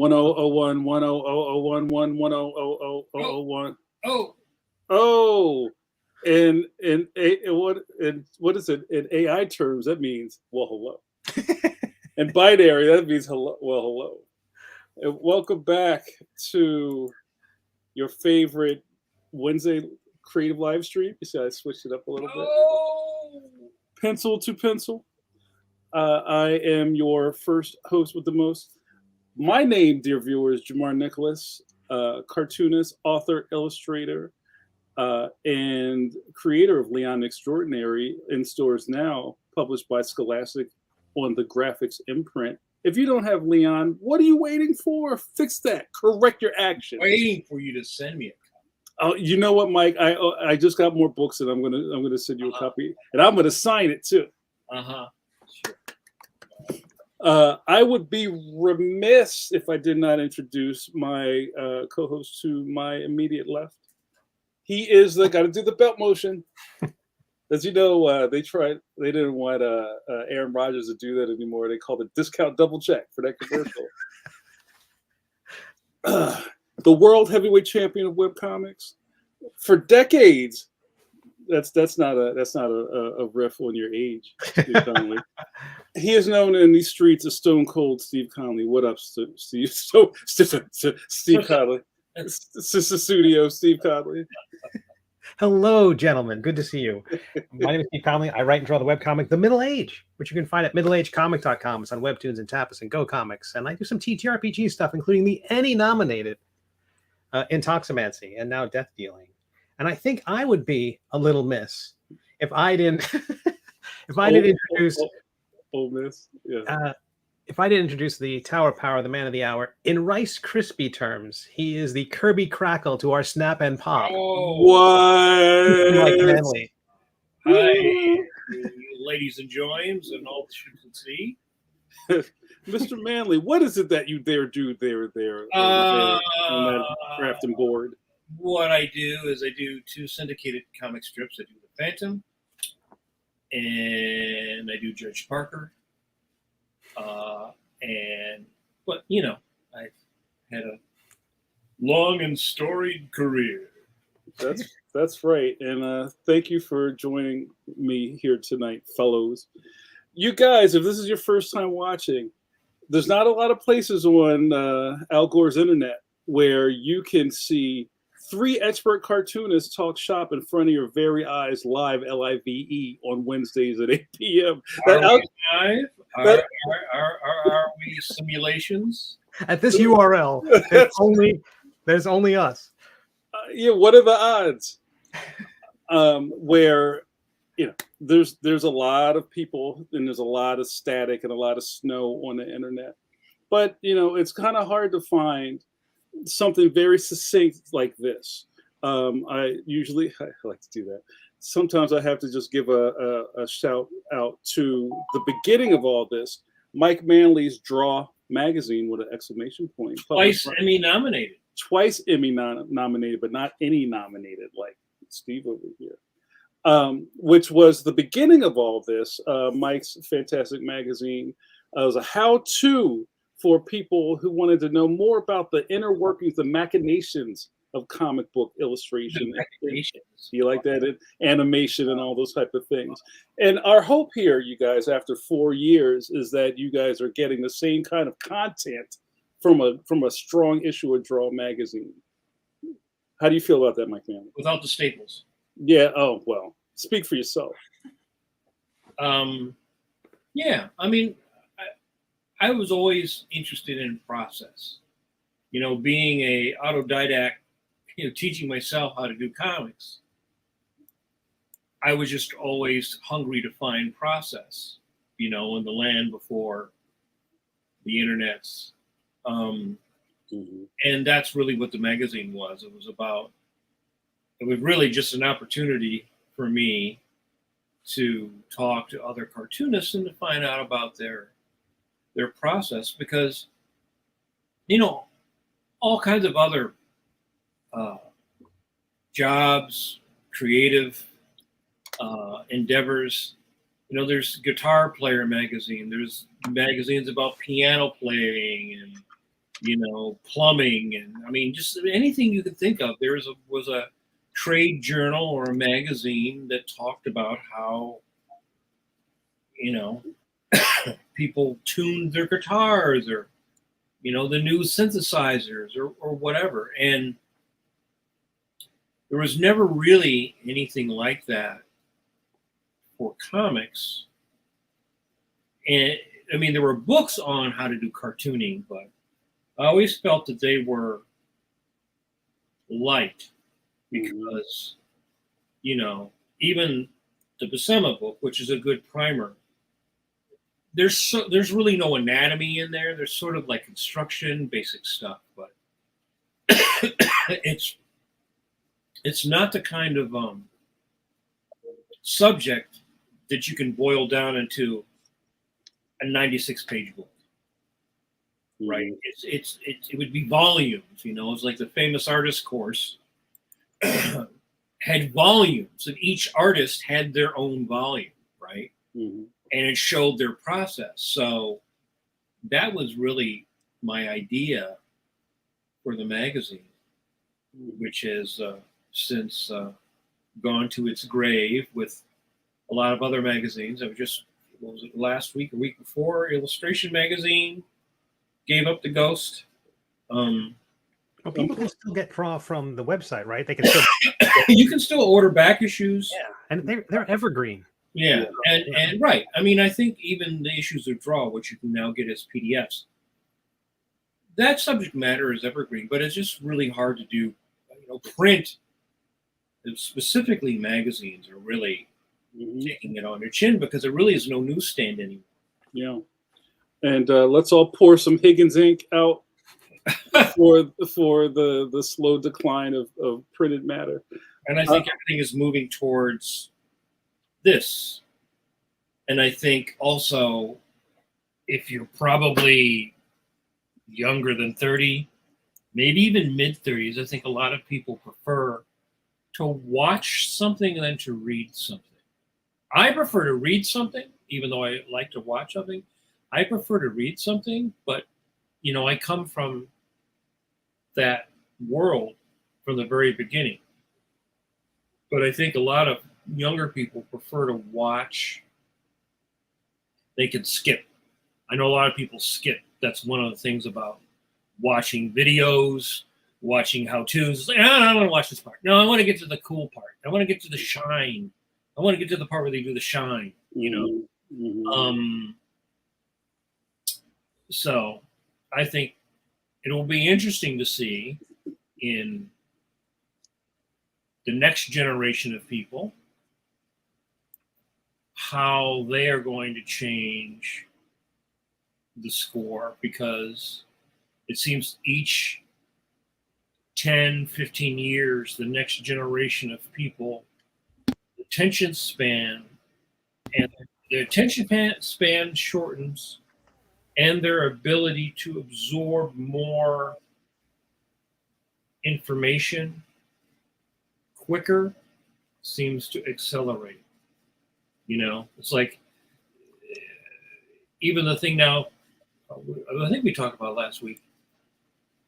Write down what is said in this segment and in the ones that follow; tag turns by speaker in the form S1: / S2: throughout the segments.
S1: 1001 1001
S2: Oh,
S1: Oh, what is it in AI terms? That means well, hello. In binary, that means hello. Well, hello. And welcome back to your favorite Wednesday creative live stream. You see, I switched it up a little bit.
S2: oh.
S1: Pencil to pencil. I am your first host with the most. My name, dear viewers, JAMAR NICHOLAS, cartoonist, author, illustrator, and creator of Leon Extraordinary, in stores now, published by Scholastic on the graphics imprint. If you don't have Leon, what are you waiting for? Fix that. Correct your actions.
S2: Waiting for you to send me a copy.
S1: Oh, you know what, Mike? I just got more books, and I'm gonna send you a copy, and I'm gonna sign it too.
S2: Sure.
S1: I would be remiss if I did not introduce my co-host to my immediate left. He is got to do the belt motion. As you know, they didn't want Aaron Rodgers to do that anymore. They called it discount double check for that commercial. The world heavyweight champion of webcomics for decades. That's not a riff on your age, Steve Conley. He is known in these streets as Stone Cold Steve Conley. What up, Steve? Steve Conley. Sister Studio, Steve Conley.
S3: Hello, gentlemen. Good to see you. My name is Steve Conley. I write and draw the webcomic The Middle Age, which you can find at middleagecomic.com. It's on Webtoons and Tapas and Go Comics. And I do some TTRPG stuff, including the Annie-nominated Intoximancy and now Death Dealing. And I think I would be a little miss if I didn't introduce
S1: Miss. Yeah.
S3: If I didn't introduce the Tower Power, the man of the hour, in Rice Krispie terms, he is the Kirby Crackle to our Snap and Pop.
S1: Oh, what?
S3: Mike Manley.
S2: Hi, ladies and joins, and all the ships at sea.
S1: Mr. Manley, what is it that you dare do there on that crafting board?
S2: What I do is I do 2 syndicated comic strips. I do The Phantom, and I do Judge Parker. But you know, I've had a long and storied career.
S1: That's right. And thank you for joining me here tonight, fellows. You guys, if this is your first time watching, there's not a lot of places on Al Gore's internet where you can see 3 expert cartoonists talk shop in front of your very eyes live, LIVE, on Wednesdays at 8 p.m.
S2: Are we live? Are we simulations?
S3: At this URL, there's only us.
S1: Yeah, what are the odds? Where there's a lot of people and there's a lot of static and a lot of snow on the internet, but it's kind of hard to find something very succinct like this. I like to do that. Sometimes I have to just give a shout out to the beginning of all this, Mike Manley's Draw magazine with an exclamation point.
S2: Twice Emmy nominated.
S1: Twice Emmy nominated, but not any nominated like Steve over here. Which was the beginning of all this. Mike's fantastic magazine. It was a how-to for people who wanted to know more about the inner workings, the machinations of comic book illustration. You like that? And animation and all those type of things. And our hope here, you guys, after 4 years, is that you guys are getting the same kind of content from a strong issue of Draw magazine. How do you feel about that, Mike Manley?
S2: Without the staples.
S1: Yeah. Oh, well, speak for yourself.
S2: Yeah. I mean, I was always interested in process. Being a autodidact, teaching myself how to do comics. I was just always hungry to find process, in the land before the internets. And that's really what the magazine was. It was really just an opportunity for me to talk to other cartoonists and to find out about their process, because all kinds of other jobs, creative endeavors. There's Guitar Player magazine. There's magazines about piano playing and plumbing, and I mean, just anything you could think of. There was a trade journal or a magazine that talked about how, people tuned their guitars, or, the new synthesizers, or whatever. And there was never really anything like that for comics. And I mean, there were books on how to do cartooning, but I always felt that they were light because, even the Buscema book, which is a good primer, there's really no anatomy in there. There's sort of like construction, basic stuff, but it's not the kind of subject that you can boil down into a 96-page book, right? It would be volumes. It's like the famous artist course had volumes, and each artist had their own volume, right?
S1: Mm-hmm.
S2: And it showed their process. So that was really my idea for the magazine, which has since gone to its grave with a lot of other magazines. I was just, what was it, last week or week before, Illustration Magazine gave up the ghost.
S3: Well, people can still get from the website, right? They can still
S2: you can still order back issues.
S3: Yeah, and they're evergreen.
S2: Yeah, and right. I mean, I think even the issues of Draw, which you can now get as PDFs, that subject matter is evergreen, but it's just really hard to do. Print, specifically magazines, are really taking it on their chin because there really is no newsstand anymore.
S1: Yeah, and let's all pour some Higgins ink out for the slow decline of printed matter.
S2: And I think everything is moving towards this. And I think also, if you're probably younger than 30, maybe even mid-30s, I think a lot of people prefer to watch something than to read something. I prefer to read something, even though I like to watch something. I prefer to read something, but, I come from that world from the very beginning. But I think a lot of younger people prefer to watch. They can skip. I know a lot of people skip. That's one of the things about watching videos, watching how-tos. It's like, I don't want to watch this part. No, I want to get to the cool part. I want to get to the shine. I want to get to the part where they do the shine,
S1: Mm-hmm.
S2: So I think it will be interesting to see in the next generation of people how they are going to change the score, because it seems each 10, 15 years, the next generation of people, attention span and their attention span shortens, and their ability to absorb more information quicker seems to accelerate. It's like even the thing now, I think we talked about last week.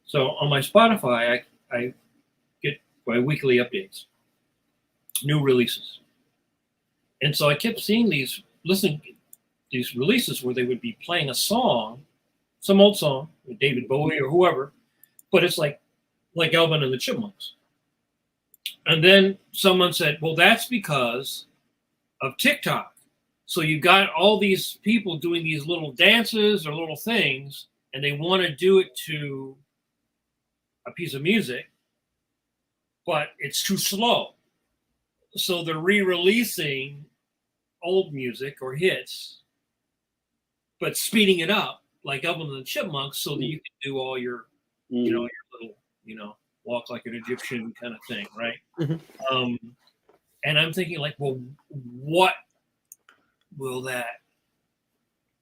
S2: So on my Spotify, I get my weekly updates, new releases. And so I kept seeing these releases where they would be playing a song, some old song, with David Bowie or whoever, but it's like Alvin and the Chipmunks. And then someone said, well, that's because of TikTok. So you got all these people doing these little dances or little things, and they want to do it to a piece of music, but it's too slow. So they're re-releasing old music or hits, but speeding it up like Alvin and the Chipmunks, so that you can do all your, your little, walk like an Egyptian kind of thing, right?
S3: Mm-hmm.
S2: And I'm thinking, like, well, what will that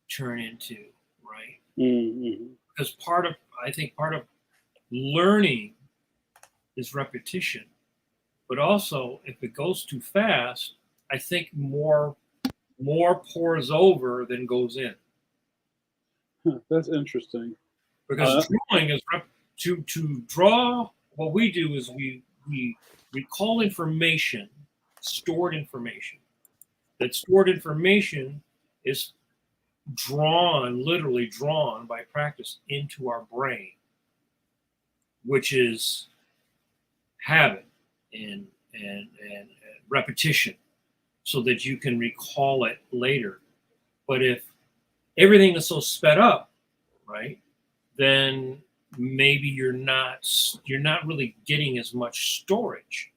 S2: turn into, right?
S1: Mm-hmm.
S2: Because I think part of learning is repetition, but also if it goes too fast, I think more pours over than goes in.
S1: That's interesting.
S2: Because drawing is to draw. What we do is we recall information, stored information. That stored information is literally drawn by practice into our brain, which is habit and repetition, so that you can recall it later. But if everything is so sped up, right, then maybe you're not really getting as much storage.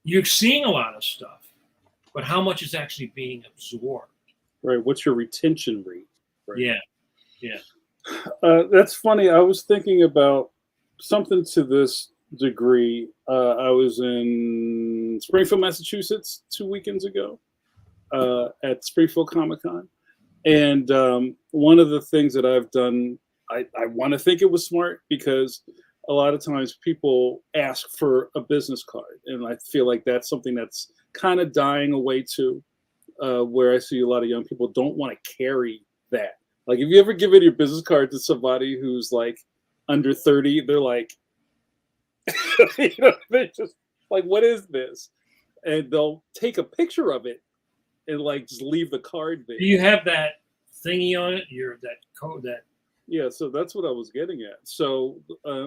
S2: You're seeing a lot of stuff, but how much is actually being absorbed?
S1: Right. What's your retention rate? Right?
S2: Yeah.
S1: That's funny. I was thinking about something to this degree. I was in Springfield, Massachusetts 2 weekends ago at Springfield Comic-Con. And one of the things that I've done, I want to think it was smart, because a lot of times people ask for a business card. And I feel like that's something that's kind of dying away too, where I see a lot of young people don't want to carry that. Like, if you ever given your business card to somebody who's like under 30, they're like, they're just like, what is this? And they'll take a picture of it and like just leave the card there.
S2: Do you have that thingy on it? That code that?
S1: Yeah, so that's what I was getting at. So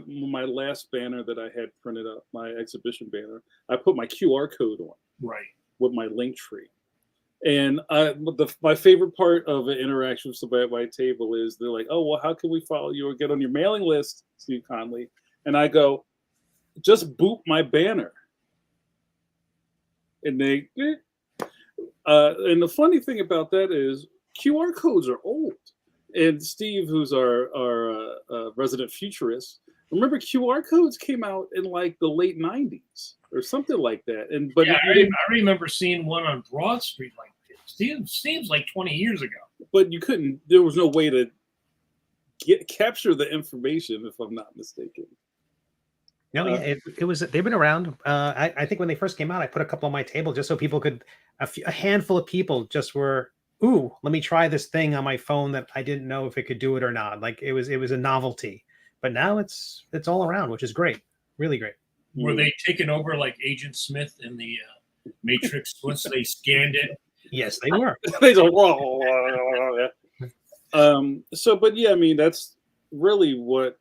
S1: my last banner that I had printed up, my exhibition banner, I put my QR code on,
S2: right,
S1: with my link tree. And my favorite part of an interaction with somebody at my table is they're like, "Oh, well, how can we follow you or get on your mailing list, Steve Conley?" And I go, "Just boot my banner." And they, and the funny thing about that is QR codes are old. And Steve, who's our resident futurist, remember QR codes came out in like the late '90s or something like that. And but
S2: yeah, I remember seeing one on Broad Street like seems like 20 years ago.
S1: But you couldn't. There was no way to capture the information, if I'm not mistaken.
S3: No, yeah, it was. They've been around. I think when they first came out, I put a couple on my table just so people could. A handful of people just were, "Ooh, let me try this thing on my phone that I didn't know if it could do it or not." Like it was a novelty. But now it's all around, which is great, really great.
S2: Were they taken over like Agent Smith in the Matrix once they scanned it?
S3: Yes, they were.
S1: They don't. So, but yeah, I mean, that's really what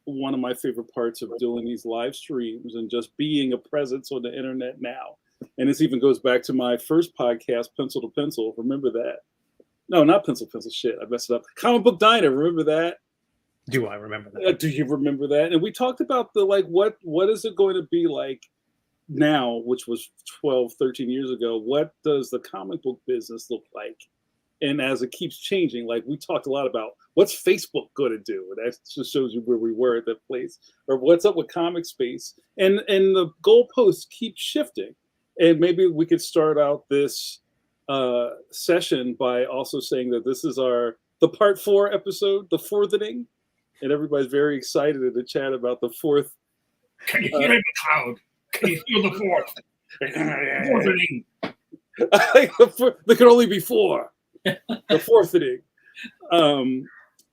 S1: one of my favorite parts of doing these live streams and just being a presence on the internet now. And this even goes back to my first podcast, Pencil to Pencil. Remember that? No, not Pencil Pencil. Shit, I messed it up. Comic Book Diner. Remember that?
S3: Do I remember that?
S1: Do you remember that? And we talked about the like, what is it going to be like now, which was 12, 13 years ago? What does the comic book business look like? And as it keeps changing, like we talked a lot about what's Facebook going to do? And that just shows you where we were at that place, or what's up with Comic Space. And the goalposts keep shifting. And maybe we could start out this session by also saying that this is the part 4 episode, the fourthening. And everybody's very excited in the chat about the fourth.
S2: Can you hear the cloud? Can you feel the fourth? Fourthening.
S1: There can only be 4. The fourthening.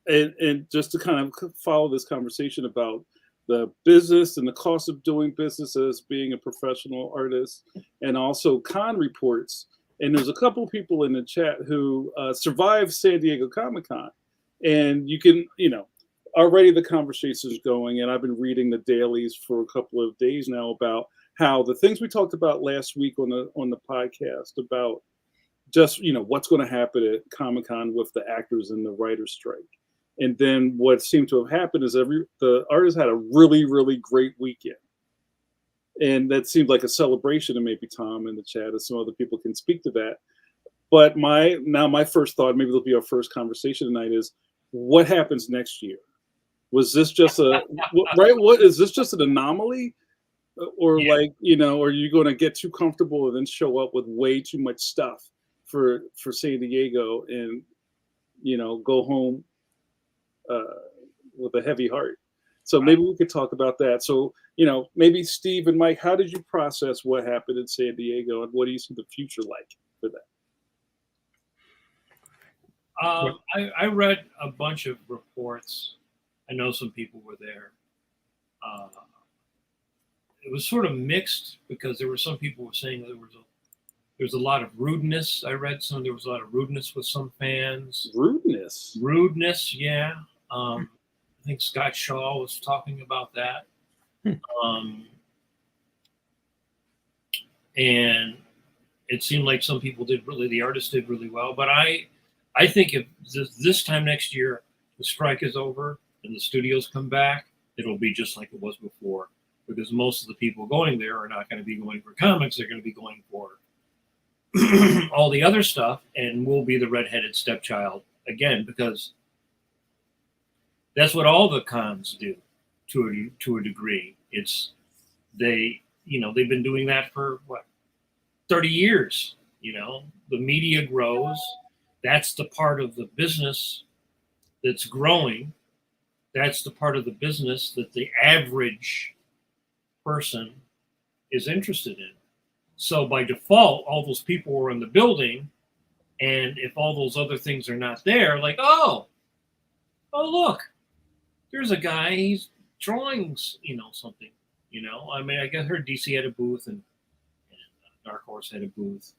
S1: And just to kind of follow this conversation about the business and the cost of doing business as being a professional artist, and also con reports. And there's a couple of people in the chat who survived San Diego Comic-Con. And you can, already the conversation's going, and I've been reading the dailies for a couple of days now about how the things we talked about last week on the podcast about just, what's going to happen at Comic-Con with the actors and the writer's strike. And then what seemed to have happened is the artists had a really, really great weekend. And that seemed like a celebration, and maybe Tom in the chat and some other people can speak to that. But my first thought, maybe it'll be our first conversation tonight, is what happens next year? Was this just is this just an anomaly? Or are you going to get too comfortable and then show up with way too much stuff for San Diego and, go home with a heavy heart? So maybe we could talk about that. So, maybe Steve and Mike, how did you process what happened in San Diego, and what do you see the future like for that?
S2: I read a bunch of reports. I know some people were there. It was sort of mixed because there were some people were saying there was a lot of rudeness. I read there was a lot of rudeness with some fans.
S1: Rudeness,
S2: yeah. I think Scott Shaw was talking about that. And it seemed like some people the artists did really well. But I think if this time next year the strike is over and the studios come back, it'll be just like it was before. Because most of the people going there are not going to be going for comics. They're going to be going for all the other stuff, and we'll be the redheaded stepchild again, because that's what all the cons do to a degree. They've been doing that for 30 years. The media grows. That's the part of the business that's growing. That's the part of the business that the average person is interested in. So by default, all those people were in the building, and if all those other things are not there, like, oh look, there's a guy, he's drawing, something. I mean, I heard DC had a booth and Dark Horse had a booth,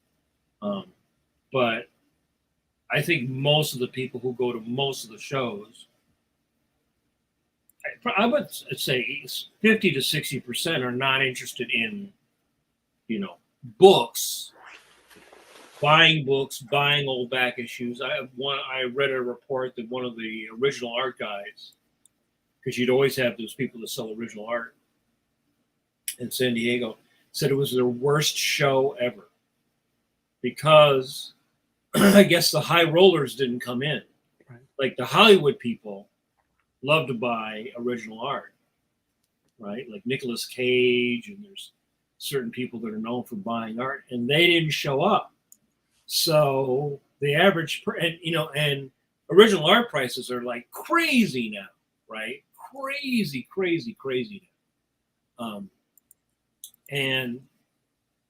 S2: but I think most of the people who go to most of the shows, I would say 50 to 60% are not interested in, books, buying old back issues. I read a report that one of the original art guys, because you'd always have those people that sell original art in San Diego, said it was their worst show ever because I guess the high rollers didn't come in.
S3: Right.
S2: Like the Hollywood people love to buy original art, right? Like Nicolas Cage, and there's certain people that are known for buying art, and they didn't show up. So the average, and original art prices are like crazy now, right? Crazy now. And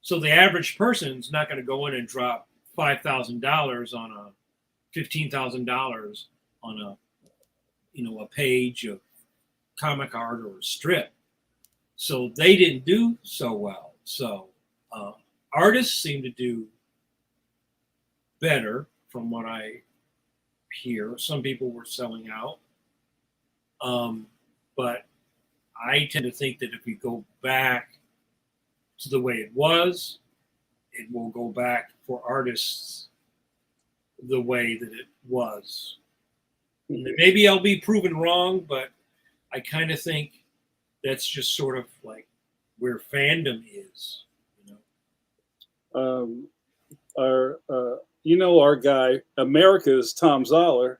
S2: so the average person's not going to go in and drop $5,000 on $15,000 on a page of comic art or a strip. So they didn't do so well. So artists seem to do better from what I hear. Some people were selling out. But I tend to think that if we go back to the way it was, it will go back for artists the way that it was. And maybe I'll be proven wrong, but I kind of think that's just sort of like where fandom is,
S1: Our guy, America's Tom Zoller,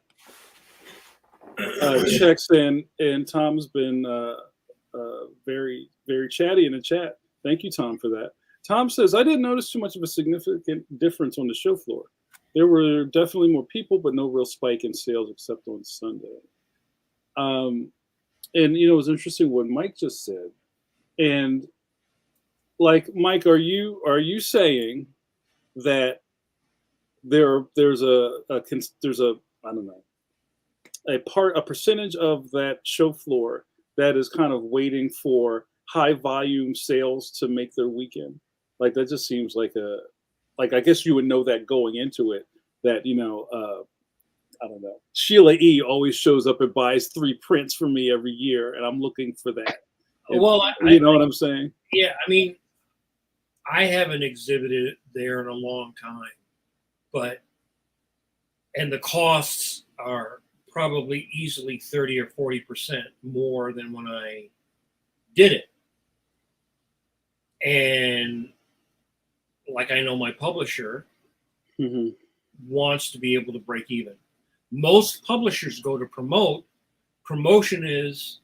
S1: checks in, and Tom's been very, very chatty in the chat. Thank you, Tom, for that. Tom says, I didn't notice too much of a significant difference on the show floor. There were definitely more people, but no real spike in sales except on Sunday. And, it was interesting what Mike just said. And, like, Mike, are you saying that there's a percentage of that show floor that is kind of waiting for high volume sales to make their weekend? Like, that just seems like I guess you would know that going into it, that, I don't know, Sheila E. always shows up and buys 3 prints for me every year, and I'm looking for that.
S2: Well,
S1: you know what I'm saying?
S2: Yeah, I mean, I haven't exhibited there in a long time, and the costs are probably easily 30 or 40% more than when I did it. And like, I know my publisher wants to be able to break even. Most publishers go to promote. Promotion is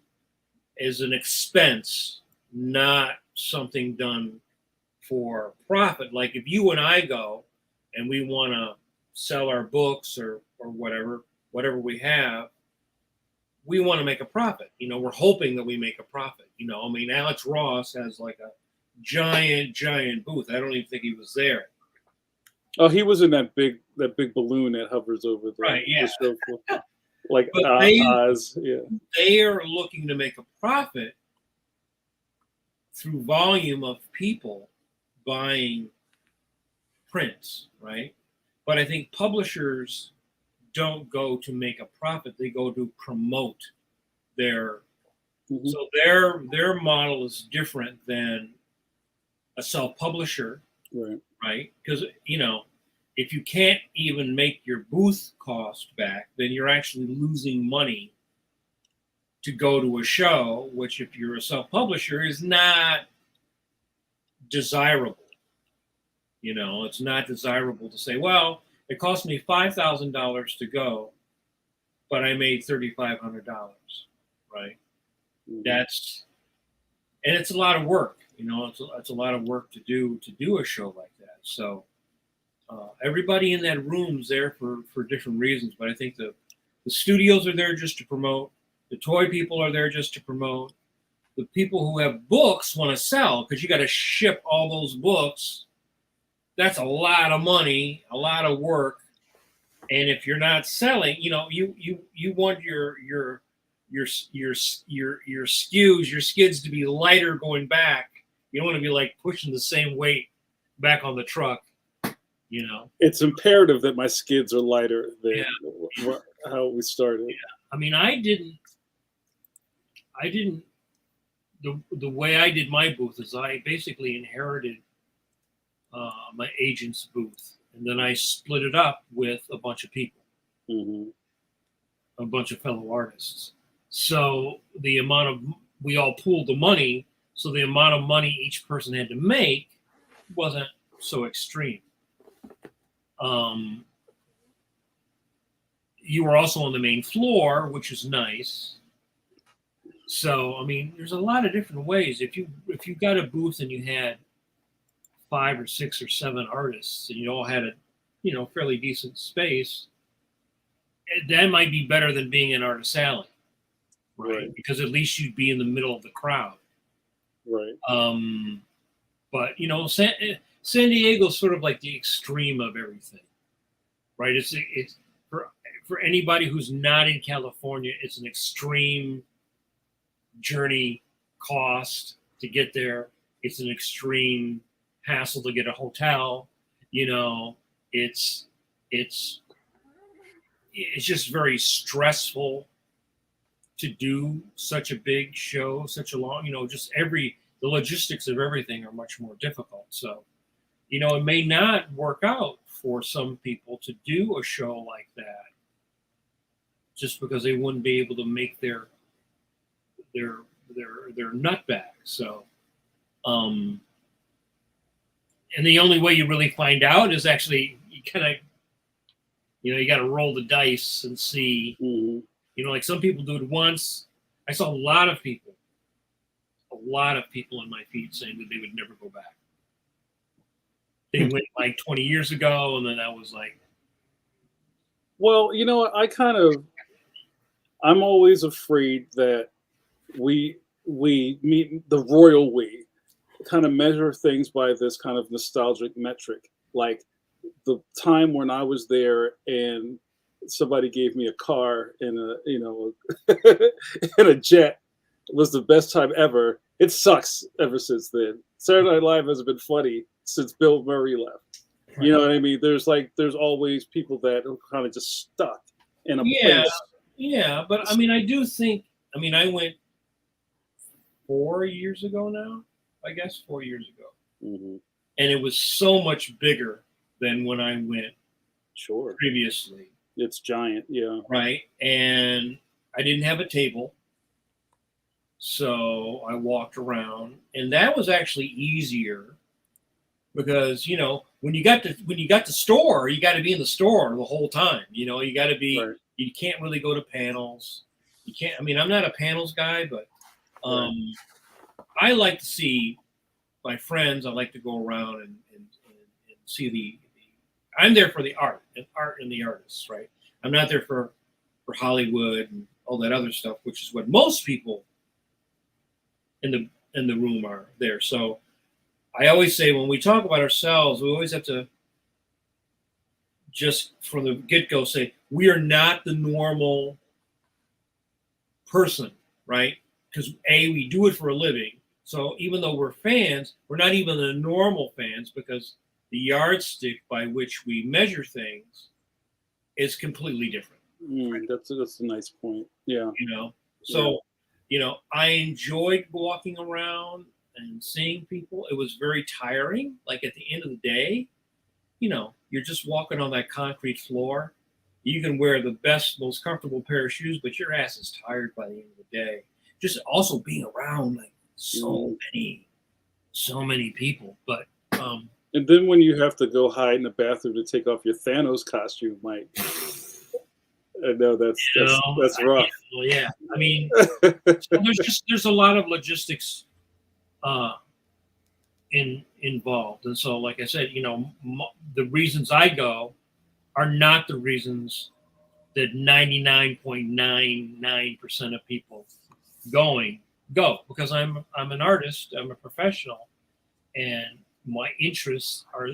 S2: an expense, not something done for profit. Like if you and I go and we want to sell our books or whatever we have, we want to make a profit. We're hoping that we make a profit. I mean, Alex Ross has like a giant booth. I don't even think he was there.
S1: Oh, he was in that big balloon that hovers over the
S2: right, yeah.
S1: the show floor. Like
S2: But
S1: Oz, yeah.
S2: they are looking to make a profit through volume of people buying prints, right? But I think publishers don't go to make a profit; they go to promote their.
S1: Mhm.
S2: So their model is different than a self-publisher,
S1: Right.
S2: right? Because if you can't even make your booth cost back, then you're actually losing money to go to a show, which if you're a self-publisher is not desirable. It's not desirable to say, well, it cost me $5,000 to go, but I made $3,500, right?
S1: Mhm.
S2: And it's a lot of work. It's a lot of work to do a show like that. So everybody in that room's there for different reasons, but I think the studios are there just to promote. The toy people are there just to promote. The people who have books want to sell because you got to ship all those books. That's a lot of money, a lot of work, and if you're not selling, you want your skids to be lighter going back. You don't want to be like pushing the same weight back on the truck.
S1: It's imperative that my skids are lighter than
S2: Yeah.
S1: how we started.
S2: Yeah. I mean, I didn't. The way I did my booth is I basically inherited my agent's booth, and then I split it up with a bunch of people,
S1: Mhm.
S2: a bunch of fellow artists. So we all pooled the money, so the amount of money each person had to make wasn't so extreme. You were also on the main floor, which is nice. So, I mean, there's a lot of different ways. If you got a booth and you had 5 or 6 or 7 artists and you all had a fairly decent space, that might be better than being in Artist Alley, right? Because at least you'd be in the middle of the crowd.
S1: Right.
S2: But San Diego's sort of like the extreme of everything, right? It's for anybody who's not in California, it's an extreme journey cost to get there. It's an extreme hassle to get a hotel. It's just very stressful to do such a big show, such a long, the logistics of everything are much more difficult. So, it may not work out for some people to do a show like that just because they wouldn't be able to make their nut back. So, and the only way you really find out is actually you got to roll the dice and see.
S1: Mhm.
S2: Like some people do it once. I saw a lot of people in my feed saying that they would never go back. They went like 20 years ago, and then I was like,
S1: well, I'm always afraid that we meet the royal we kind of measure things by this kind of nostalgic metric, like the time when I was there and somebody gave me a car and and a jet was the best time ever. It sucks ever since then. Saturday Night Live has been funny since Bill Murray left.
S3: Right.
S1: You know what I mean? There's always people that are kind of just stuck in a place.
S2: Yeah, but I mean, I went 4 years ago now, I guess 4 years ago.
S1: Mm-hmm.
S2: And it was so much bigger than when I went
S1: Sure.
S2: previously.
S1: It's giant, yeah.
S2: Right. And I didn't have a table. So I walked around, and that was actually easier because, when you got the store, you got to be in the store the whole time. You got to be,
S1: Right.
S2: You can't really go to panels. You can't, I mean, I'm not a panels guy, but I like to see my friends. I like to go around and see I'm there for the art and the artists, right? I'm not there for Hollywood and all that other stuff, which is what most people in the room are there. So I always say when we talk about ourselves, we always have to just from the get-go say we are not the normal person, right? Because we do it for a living. So even though we're fans, we're not even the normal fans, because the yardstick by which we measure things is completely different.
S1: That's a nice point. Yeah.
S2: So, I enjoyed walking around and seeing people. It was very tiring. Like at the end of the day, you're just walking on that concrete floor. You can wear the best, most comfortable pair of shoes, but your ass is tired by the end of the day. Just also being around like so many people. But
S1: and then when you have to go hide in the bathroom to take off your Thanos costume, Mike. I know that's rough.
S2: Yeah. I mean, there's a lot of logistics involved, and so like I said, the reasons I go are not the reasons that 99.99% of people go, because I'm an artist, I'm a professional, and my interests are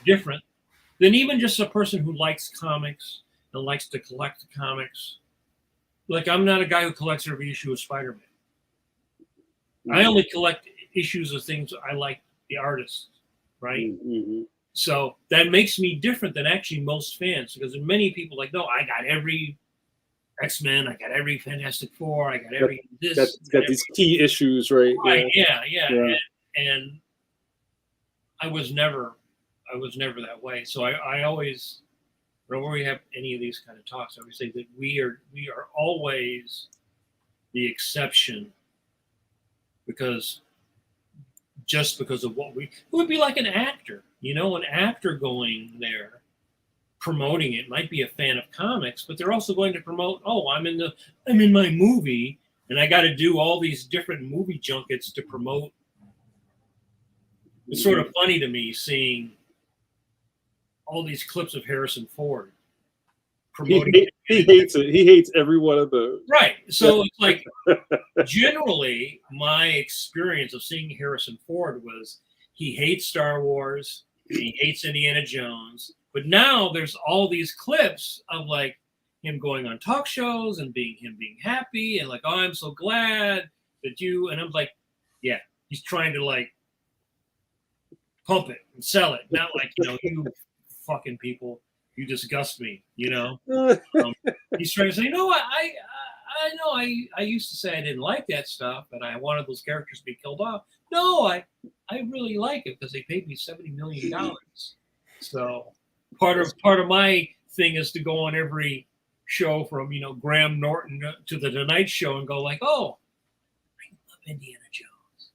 S2: different than even just a person who likes comics and likes to collect comics. Like, I'm not a guy who collects every issue of Spider-Man. I only collect issues of things I like, the artists, right? So that makes me different than actually most fans, because many people like, no, I got every X-Men, I got every Fantastic Four, I got every this.
S1: Got these key issues, right?
S2: Right, yeah. And I was never that way. So I always, whenever we have any of these kind of talks, I always say that we are always the exception, because of what it would be like an actor, an actor going there promoting it might be a fan of comics, but they're also going to promote, I'm in my movie, and I got to do all these different movie junkets to promote. It's sort of funny to me seeing all these clips of Harrison Ford promoting.
S1: He hates it. He hates every one of those.
S2: Right. So it's like, generally, my experience of seeing Harrison Ford was he hates Star Wars, he hates Indiana Jones, but now there's all these clips of like him going on talk shows and being happy and like, oh, I'm so glad that you, and I'm like, yeah, he's trying to like pump it and sell it, not like, you fucking people, you disgust me, He's trying to say, no, I know I used to say I didn't like that stuff, and I wanted those characters to be killed off. No, I really like it because they paid me $70 million. So part of my thing is to go on every show from Graham Norton to the Tonight Show and go like, oh, I love Indiana Jones.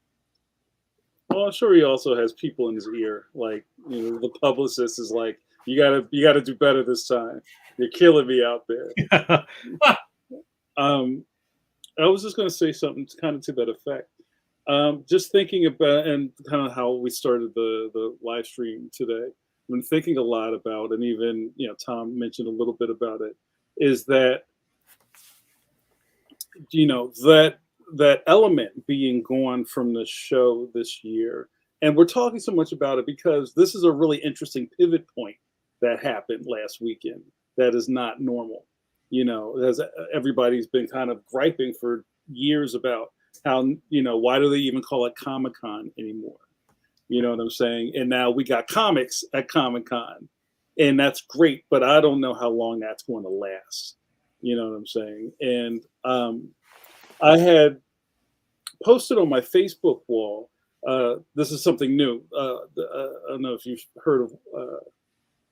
S1: Well, I'm sure he also has people in his ear, like the publicist is like, you gotta do better this time. You're killing me out there. I was just gonna say something kind of to that effect. Just thinking about, and kind of how we started the live stream today. I've been thinking a lot about, and even Tom mentioned a little bit about it, is that that element being gone from the show this year. And we're talking so much about it because this is a really interesting pivot point that happened last weekend that is not normal. As everybody's been kind of griping for years about how, why do they even call it Comic-Con anymore? You know what I'm saying? And now we got comics at Comic-Con, and that's great, but I don't know how long that's going to last. You know what I'm saying? And I had posted on my Facebook wall, this is something new. I don't know if you've heard of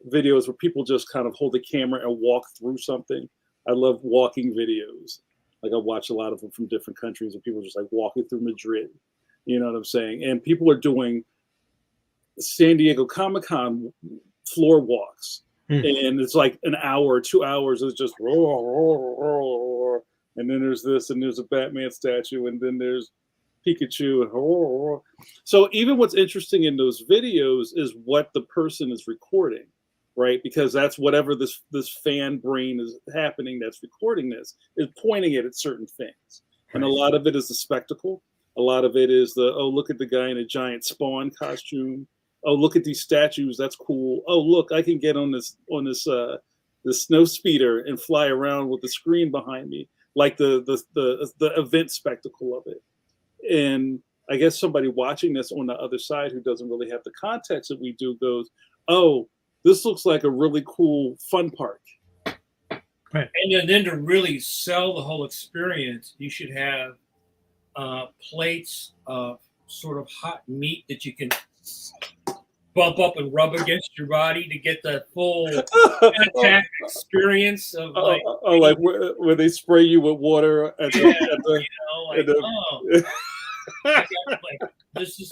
S1: videos where people just kind of hold the camera and walk through something. I love walking videos. Like, I watch a lot of them from different countries, and people just like walking through Madrid. You know what I'm saying? And people are doing San Diego Comic-Con floor walks. And it's like an hour, 2 hours. It's just roar, roar, roar. And then there's this, and there's a Batman statue, and then there's Pikachu, and roar, roar. So even what's interesting in those videos is what the person is recording, right? Because that's whatever this fan brain is happening that's recording this is pointing it at certain things. And a lot of it is the spectacle. A lot of it is the, oh, look at the guy in a giant Spawn costume. Oh, look at these statues. That's cool. Oh, look, I can get on this snow speeder and fly around with the screen behind me. like the event spectacle of it. And I guess somebody watching this on the other side who doesn't really have the context that we do goes, oh, this looks like a really cool fun park.
S3: Right.
S2: And then to really sell the whole experience, you should have plates of sort of hot meat that you can bump up and rub against your body to get the full contact experience of like
S1: like where they spray you with water at the,
S2: I got, like, this is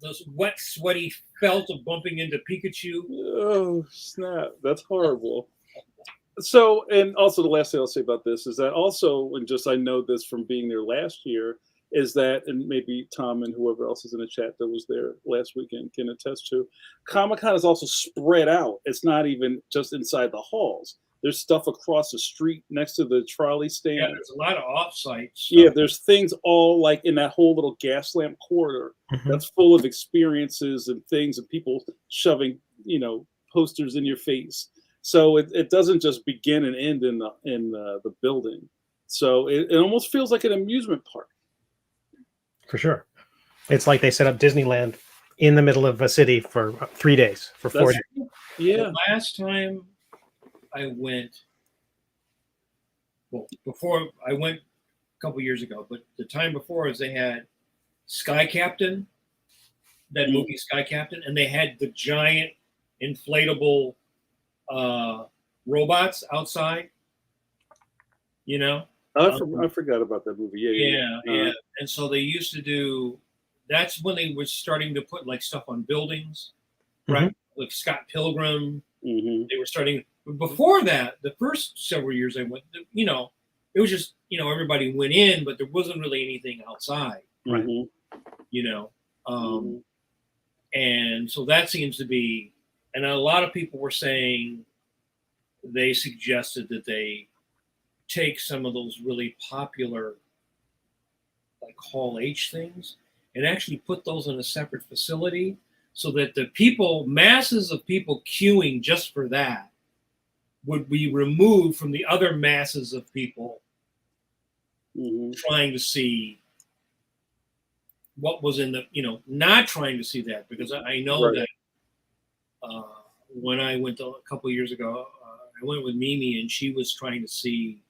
S2: this wet, sweaty felt of bumping into Pikachu.
S1: Oh snap! That's horrible. So, and also the last thing I'll say about this is that also, and just I know this from being there last year, is that, and maybe Tom and whoever else is in the chat that was there last weekend can attest to, Comic-Con is also spread out. It's not even just inside the halls. There's stuff across the street next to the trolley stand.
S2: Yeah, there's a lot of off-site stuff.
S1: Yeah, there's things all like in that whole little gas lamp corridor that's full of experiences and things and people shoving, posters in your face. So it doesn't just begin and end in the building. So it almost feels like an amusement park.
S3: For sure. It's like they set up Disneyland in the middle of a city for 3 days, for 4 days.
S1: Yeah.
S2: The last time I went, well, before I went a couple years ago, but the time before is they had Sky Captain, that movie Sky Captain, and they had the giant inflatable robots outside,
S1: I forgot about that movie.
S2: Yeah. And so they used to do, that's when they were starting to put like stuff on buildings, right? Like Scott Pilgrim. They were starting, but before that, the first several years I went, it was just, everybody went in, but there wasn't really anything outside, right? And so that seems to be, and a lot of people were saying they suggested that they take some of those really popular like Hall H things and actually put those in a separate facility so that the masses of people queuing just for that would be removed from the other masses of people trying to see what was in the, not trying to see that, because I know that when I went a couple of years ago, I went with Mimi and she was trying to see,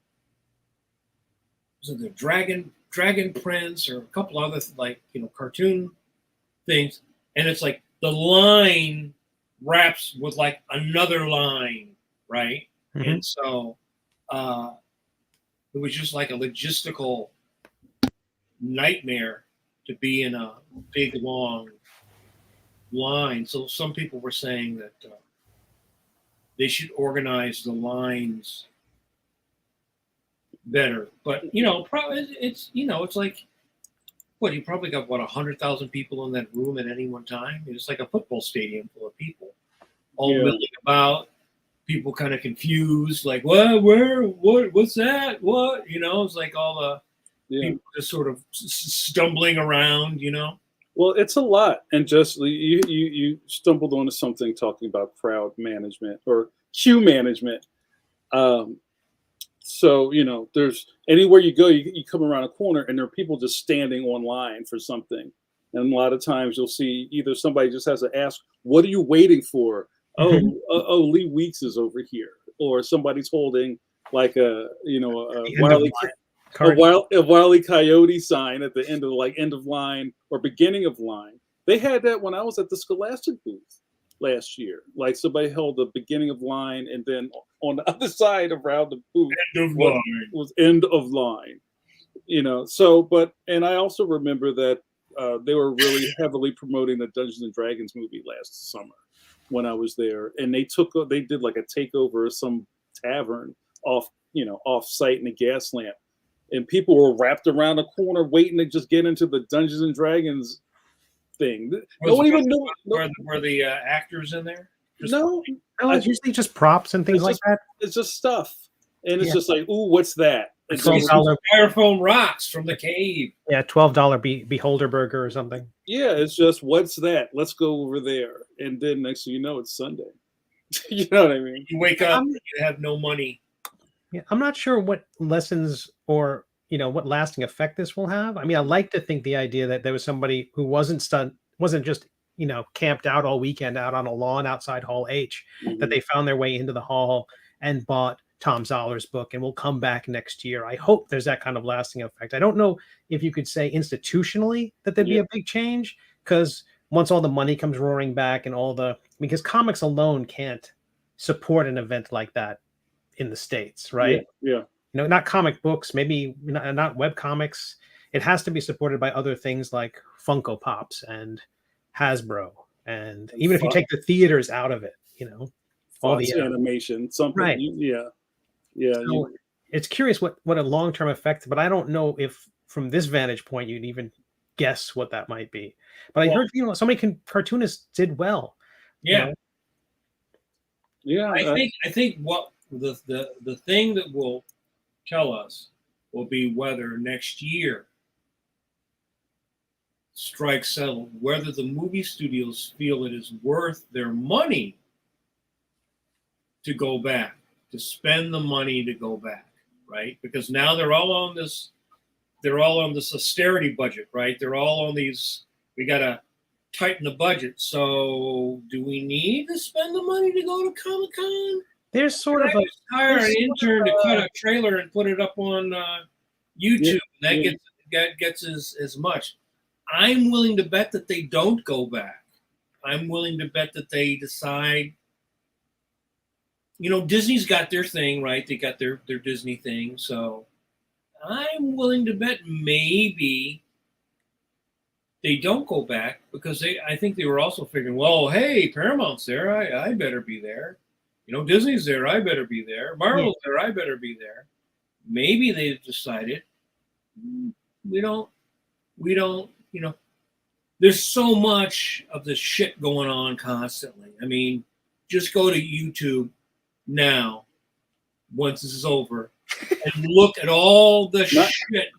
S2: was it the Dragon Prince or a couple other cartoon things, and it's like the line wraps with like another line, right? And so it was just like a logistical nightmare to be in a big long line. So some people were saying that they should organize the lines better, but it's like, what, you probably got 100,000 people in that room at any one time. It's like a football stadium full of people all milling about, people kind of confused, like what's that, it's like all the people just sort of stumbling around.
S1: Well, it's a lot, and just you stumbled onto something talking about crowd management or queue management. So, there's anywhere you go, you come around a corner and there are people just standing on line for something. And a lot of times you'll see either somebody just has to ask, what are you waiting for? Oh, Lee Weeks is over here. Or somebody's holding like a Wile E. Coyote sign at the end of line or beginning of line. They had that when I was at the Scholastic booth last year. Like somebody held the beginning of line, and then on the other side around the booth was end of line. So, and I also remember that they were really heavily promoting the Dungeons and Dragons movie last summer when I was there, and they did like a takeover of some tavern off site in a gas lamp, and people were wrapped around a corner waiting to just get into the Dungeons and Dragons thing. No one even knew.
S2: Were the actors in there?
S3: No, it's usually just props and things like that.
S1: It's just stuff, and it's just like, ooh, what's that?
S2: It's styrofoam rocks from the cave.
S3: Yeah, $12 Beholder Burger or something.
S1: Yeah, it's just, what's that? Let's go over there, and then next thing you know, it's Sunday. You know what I mean?
S2: You wake up, you have no money.
S3: Yeah, I'm not sure what lessons or what lasting effect this will have. I mean, I like to think the idea that there was somebody who wasn't just camped out all weekend out on a lawn outside Hall H, that they found their way into the hall and bought Tom Zoller's book and will come back next year. I hope there's that kind of lasting effect. I don't know if you could say institutionally that there'd be a big change, because once all the money comes roaring back and because comics alone can't support an event like that in the States, right?
S1: Yeah.
S3: Not comic books, maybe not web comics. It has to be supported by other things like Funko Pops and Hasbro, and even if you take the theaters out of it, all the
S1: animation, something.
S3: Right. So it's curious what a long-term effect, but I don't know if from this vantage point you'd even guess what that might be. But I heard so many cartoonists did well.
S2: Yeah. I think what the thing that will tell us will be whether next year strike settled, whether the movie studios feel it is worth their money to go back, to spend the money to go back, right? Because now they're all on this austerity budget, right? They're all on these, we got to tighten the budget. So do we need to spend the money to go to Comic-Con?
S3: There's sort of
S2: hire an intern to cut a trailer and put it up on YouTube. That gets as much. I'm willing to bet that they don't go back. I'm willing to bet that they decide. Disney's got their thing, right? They got their Disney thing. So I'm willing to bet maybe they don't go back, because I think they were also figuring, well, hey, Paramount's there. I better be there. Disney's there. I better be there. Marvel's there. I better be there. Maybe they've decided we don't, there's so much of this shit going on constantly. I mean, just go to YouTube now, once this is over, and look at all the shit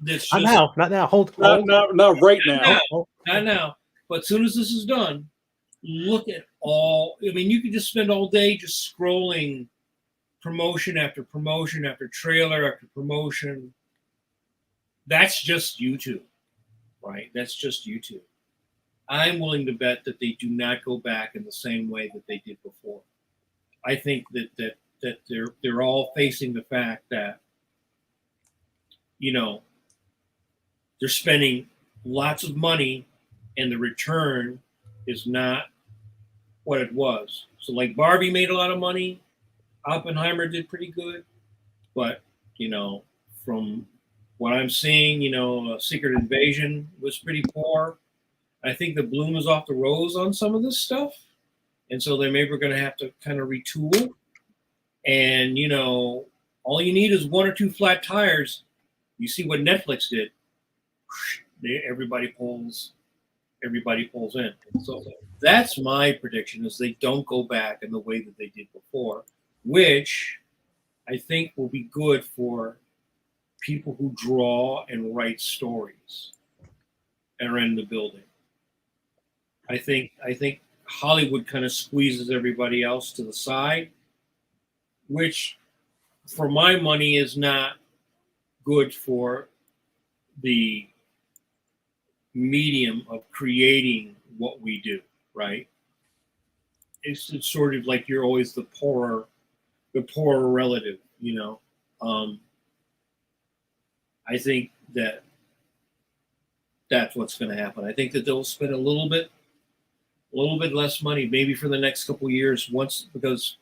S2: that's just...
S3: Not now. Hold.
S1: Not right now.
S2: Not now. But as soon as this is done, look at all... I mean, you could just spend all day just scrolling promotion after promotion after trailer after promotion. That's just YouTube, right? That's just YouTube. I'm willing to bet that they do not go back in the same way that they did before. I think that they're all facing the fact that, they're spending lots of money and the return is not what it was. So like Barbie made a lot of money, Oppenheimer did pretty good, but from what I'm seeing, Secret Invasion was pretty poor. I think the bloom is off the rose on some of this stuff, and so they maybe are going to have to kind of retool. And all you need is one or two flat tires. You see what Netflix did. Everybody pulls in. So that's my prediction, is they don't go back in the way that they did before, which I think will be good for people who draw and write stories and are in the building. I think Hollywood kind of squeezes everybody else to the side, which for my money is not good for the medium of creating what we do, right? It's sort of like you're always the poorer relative, I think that's what's going to happen. I think that they'll spend a little bit less money, maybe for the next couple of years, because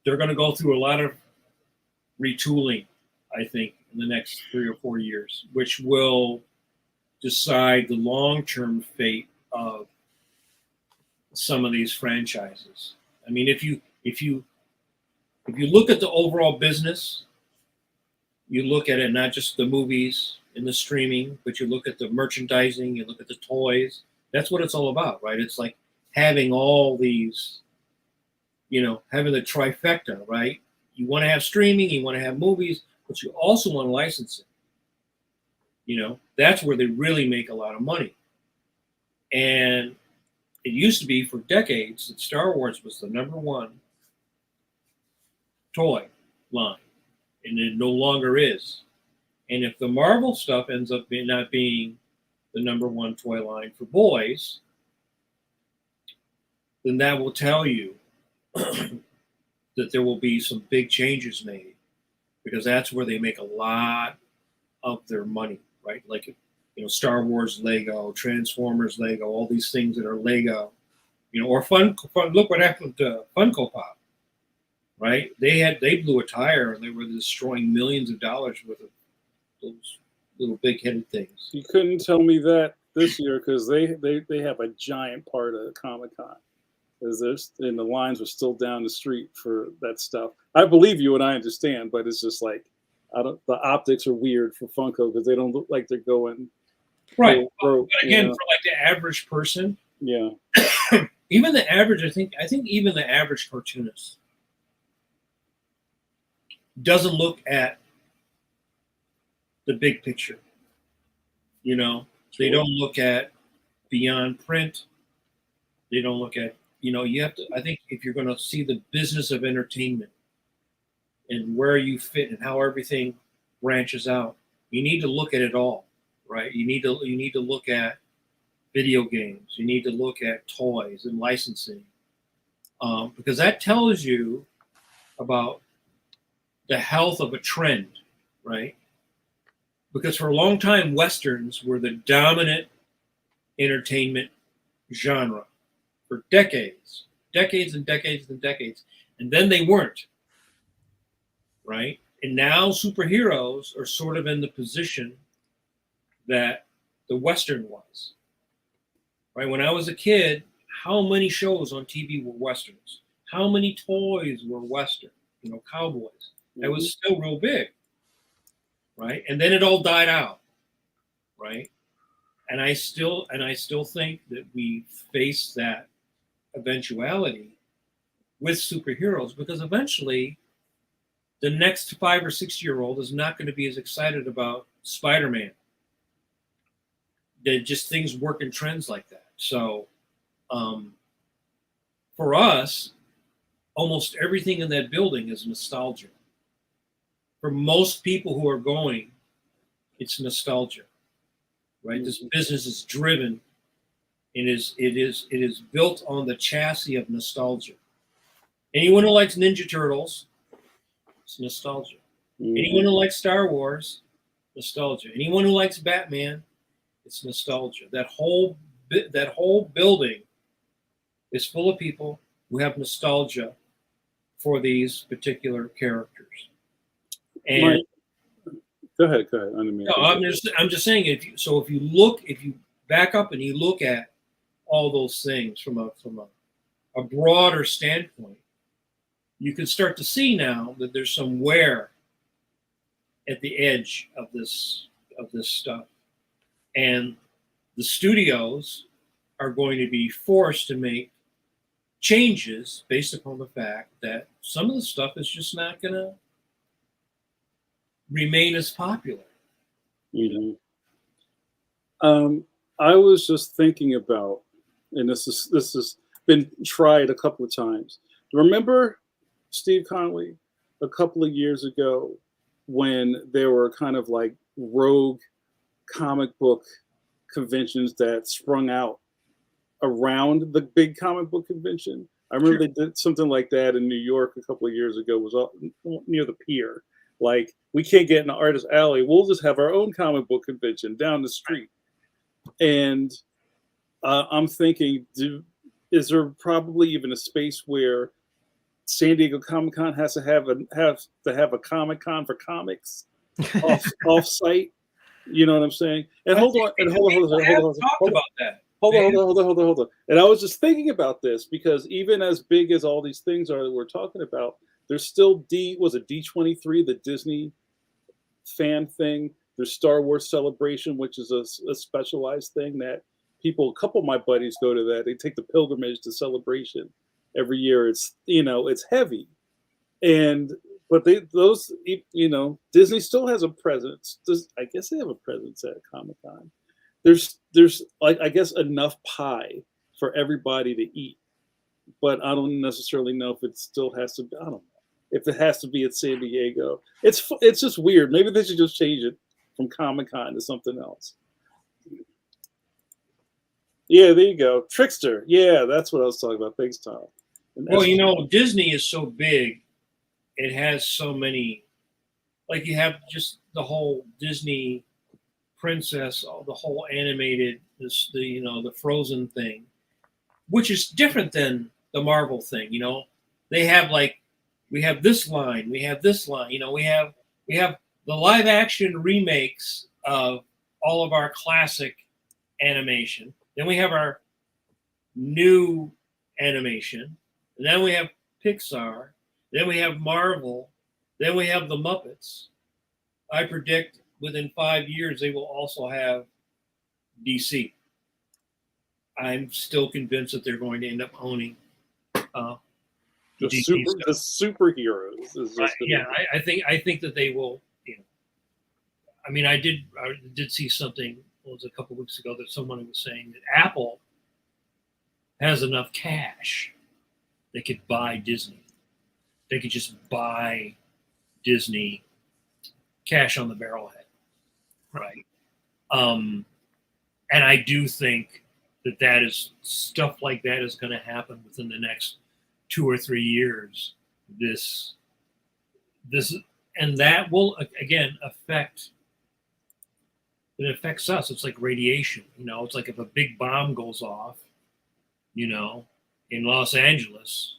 S2: they're going to go through a lot of retooling, I think, in the next 3 or 4 years, which will decide the long-term fate of some of these franchises. I mean, if you look at the overall business, you look at it not just the movies and the streaming, but you look at the merchandising, you look at the toys. That's what it's all about, right? It's like having all these, having the trifecta, right? You want to have streaming, you want to have movies, but you also want to license it. That's where they really make a lot of money. And it used to be for decades that Star Wars was the #1 toy line, and it no longer is. And if the Marvel stuff ends up not being the #1 toy line for boys, then that will tell you that there will be some big changes made, because that's where they make a lot of their money, right? Like, Star Wars Lego, Transformers Lego, all these things that are Lego, or fun. Look what happened to Funko Pop, right? They blew a tire and they were destroying millions of dollars worth of those little big-headed things.
S1: You couldn't tell me that this year because they have a giant part of Comic-Con. And the lines are still down the street for that stuff. I believe you and I understand, but it's just like the optics are weird for Funko because they don't look like they're going
S2: right.
S1: Broke,
S2: but again, for like the average person,
S1: yeah,
S2: even the average, I think even the average cartoonist doesn't look at the big picture. They don't look at beyond print. They don't look at, you have to, I think if you're going to see the business of entertainment and where you fit and how everything branches out, you need to look at it all, right? You need to look at video games. You need to look at toys and licensing, because that tells you about the health of a trend, right? Because for a long time, Westerns were the dominant entertainment genre for decades and decades and decades. And then they weren't, right? And now superheroes are sort of in the position that the Western was, right? When I was a kid, how many shows on TV were Westerns? How many toys were Western? Cowboys. That was still real big, right? And then it all died out, right? And I still think that we face that eventuality with superheroes, because eventually the next 5 or 6 year old is not going to be as excited about Spider-Man. Things work in trends like that. So for us, almost everything in that building is nostalgia. For most people who are going, it's nostalgia, right? This business is driven, and it is built on the chassis of nostalgia. Anyone who likes Ninja Turtles, it's nostalgia. Anyone who likes Star Wars, nostalgia. Anyone who likes Batman, it's nostalgia. That whole building is full of people who have nostalgia for these particular characters. And
S1: go ahead.
S2: I'm just saying, if you back up and you look at all those things from a broader standpoint, you can start to see now that there's some wear at the edge of this stuff, and the studios are going to be forced to make changes based upon the fact that some of the stuff is just not going to remain as popular.
S1: I was just thinking about, and this has been tried a couple of times. Remember Steve Conley a couple of years ago when there were kind of like rogue comic book conventions that sprung out around the big comic book convention? I remember they did something like that in New York a couple of years ago. It was all near the pier. Like, we can't get in the artist alley. We'll just have our own comic book convention down the street. And I'm thinking, is there probably even a space where San Diego Comic-Con has to have a Comic-Con for comics off site? You know what I'm saying? And hold on. And I was just thinking about this because even as big as all these things are that we're talking about, there's still D23, the Disney fan thing. There's Star Wars Celebration, which is a specialized thing that a couple of my buddies go to that. They take the pilgrimage to Celebration every year. It's heavy. But Disney still has a presence. I guess they have a presence at Comic-Con. There's like, I guess, enough pie for everybody to eat. But I don't necessarily know if it still has to be, I don't know if it has to be at San Diego. It's just weird. Maybe they should just change it. from Comic-Con to something else. Yeah, there you go. Trickster. Yeah, that's what I was talking about. Thanks, Tom. And
S2: Well,
S1: that's-
S2: you know, Disney is so big; it has so many. Like you have just the whole Disney princess, the whole animated, the Frozen thing, which is different than the Marvel thing. You know, they have like we have this line, we have this line. You know, we have the live action remakes of all of our classic animation. Then we have our new animation. And then we have Pixar. Then we have Marvel. Then we have the Muppets. I predict within 5 years they will also have DC. I'm still convinced that they're going to end up owning
S1: the superheroes. Is just
S2: I think that they will. You know, I mean, I did see something. It was a couple weeks ago that someone was saying that Apple has enough cash they could buy Disney. They could just buy Disney, cash on the barrelhead, right? And I do think that is stuff like that is going to happen within the next 2 or 3 years. This, and that will again affect. It affects us. It's like radiation. You know, it's like if a big bomb goes off, you know, in Los Angeles,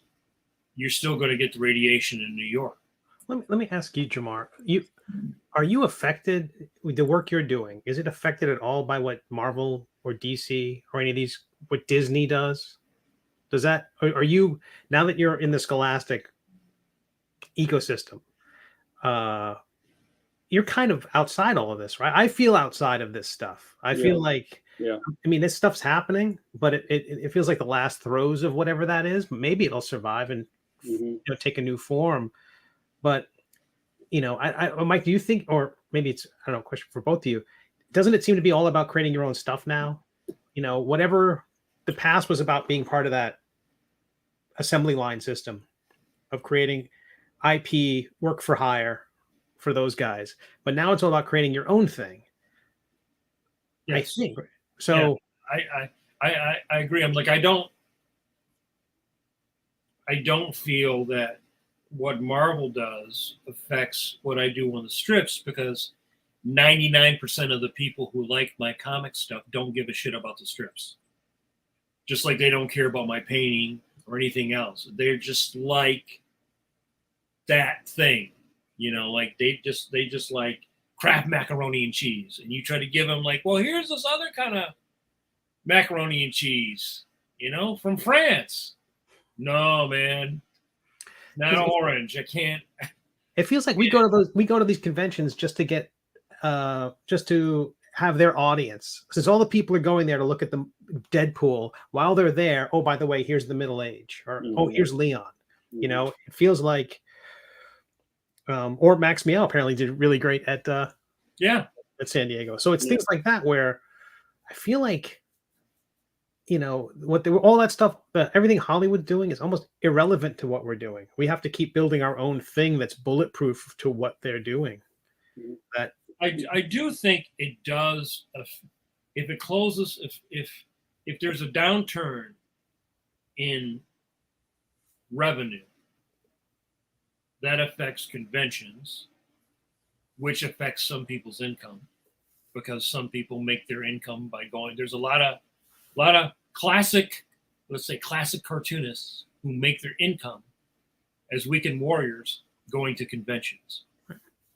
S2: you're still going to get the radiation in New York.
S3: Let me ask you, Jamar. Are you affected with the work you're doing? Is it affected at all by what Marvel or DC or any of these, what Disney does? Does that, are you, now that you're in the Scholastic ecosystem, you're kind of outside all of this, right? I feel outside of this stuff. I feel like, I mean, this stuff's happening, but it feels like the last throes of whatever that is. Maybe it'll survive and take a new form. But you know, Mike, do you think, or maybe it's, I don't know, a question for both of you. Doesn't it seem to be all about creating your own stuff now? You know, whatever the past was about being part of that assembly line system of creating IP, work for hire for those guys. But now it's all about creating your own thing.
S2: Yes.
S3: I think. So
S2: yeah, I agree. I'm like, I don't feel that what Marvel does affects what I do on the strips, because 99% of the people who like my comic stuff don't give a shit about the strips. Just like they don't care about my painting or anything else. They're just like that thing, you know, like they just like Kraft macaroni and cheese. And you try to give them like, well, here's this other kind of macaroni and cheese, you know, from France. No, man. Not orange. I can't.
S3: It feels like we go to these conventions just to get just to have their audience. Since all the people are going there to look at the Deadpool, while they're there, oh, by the way, here's the Middle Age, or oh, here's Leon. You know, it feels like or Max Meow apparently did really great at San Diego. So it's things like that where I feel like, you know, all that stuff, everything Hollywood's doing is almost irrelevant to what we're doing. We have to keep building our own thing that's bulletproof to what they're doing. That
S2: I do think it does. If it closes, if there's a downturn in revenue, that affects conventions, which affects some people's income, because some people make their income by going. There's a lot of classic, let's say classic cartoonists who make their income as weekend warriors going to conventions,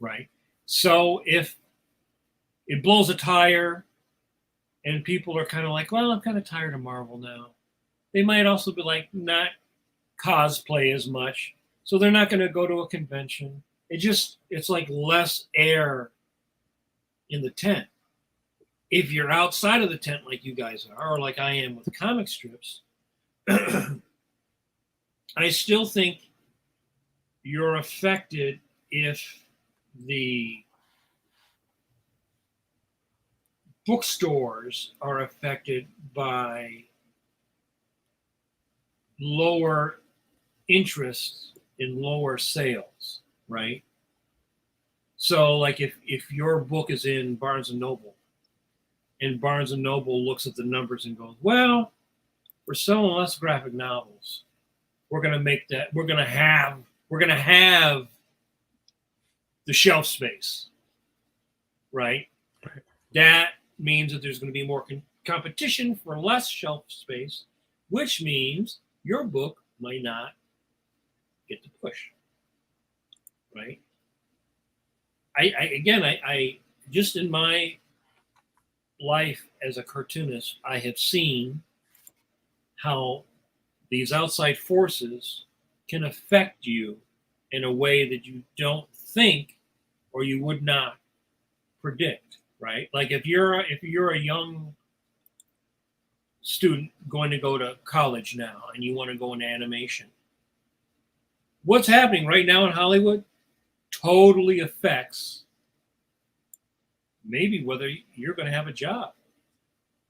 S2: right? So if it blows a tire and people are kind of like, well, I'm kind of tired of Marvel now, they might also be like, not cosplay as much. So they're not going to go to a convention. It's like less air in the tent. If you're outside of the tent like you guys are, or like I am with the comic strips, I still think you're affected if the bookstores are affected by lower interest in lower sales, right? So like if your book is in Barnes and Noble, and Barnes and Noble looks at the numbers and goes, well, we're selling less graphic novels. We're gonna make that. We're gonna have the shelf space, right?
S3: Right.
S2: That means that there's going to be more competition for less shelf space, which means your book might not get the push, right? I just in my life as a cartoonist, I have seen how these outside forces can affect you in a way that you don't think or you would not predict, right? Like if you're a young student going to go to college now and you want to go into animation, what's happening right now in Hollywood totally affects maybe whether you're going to have a job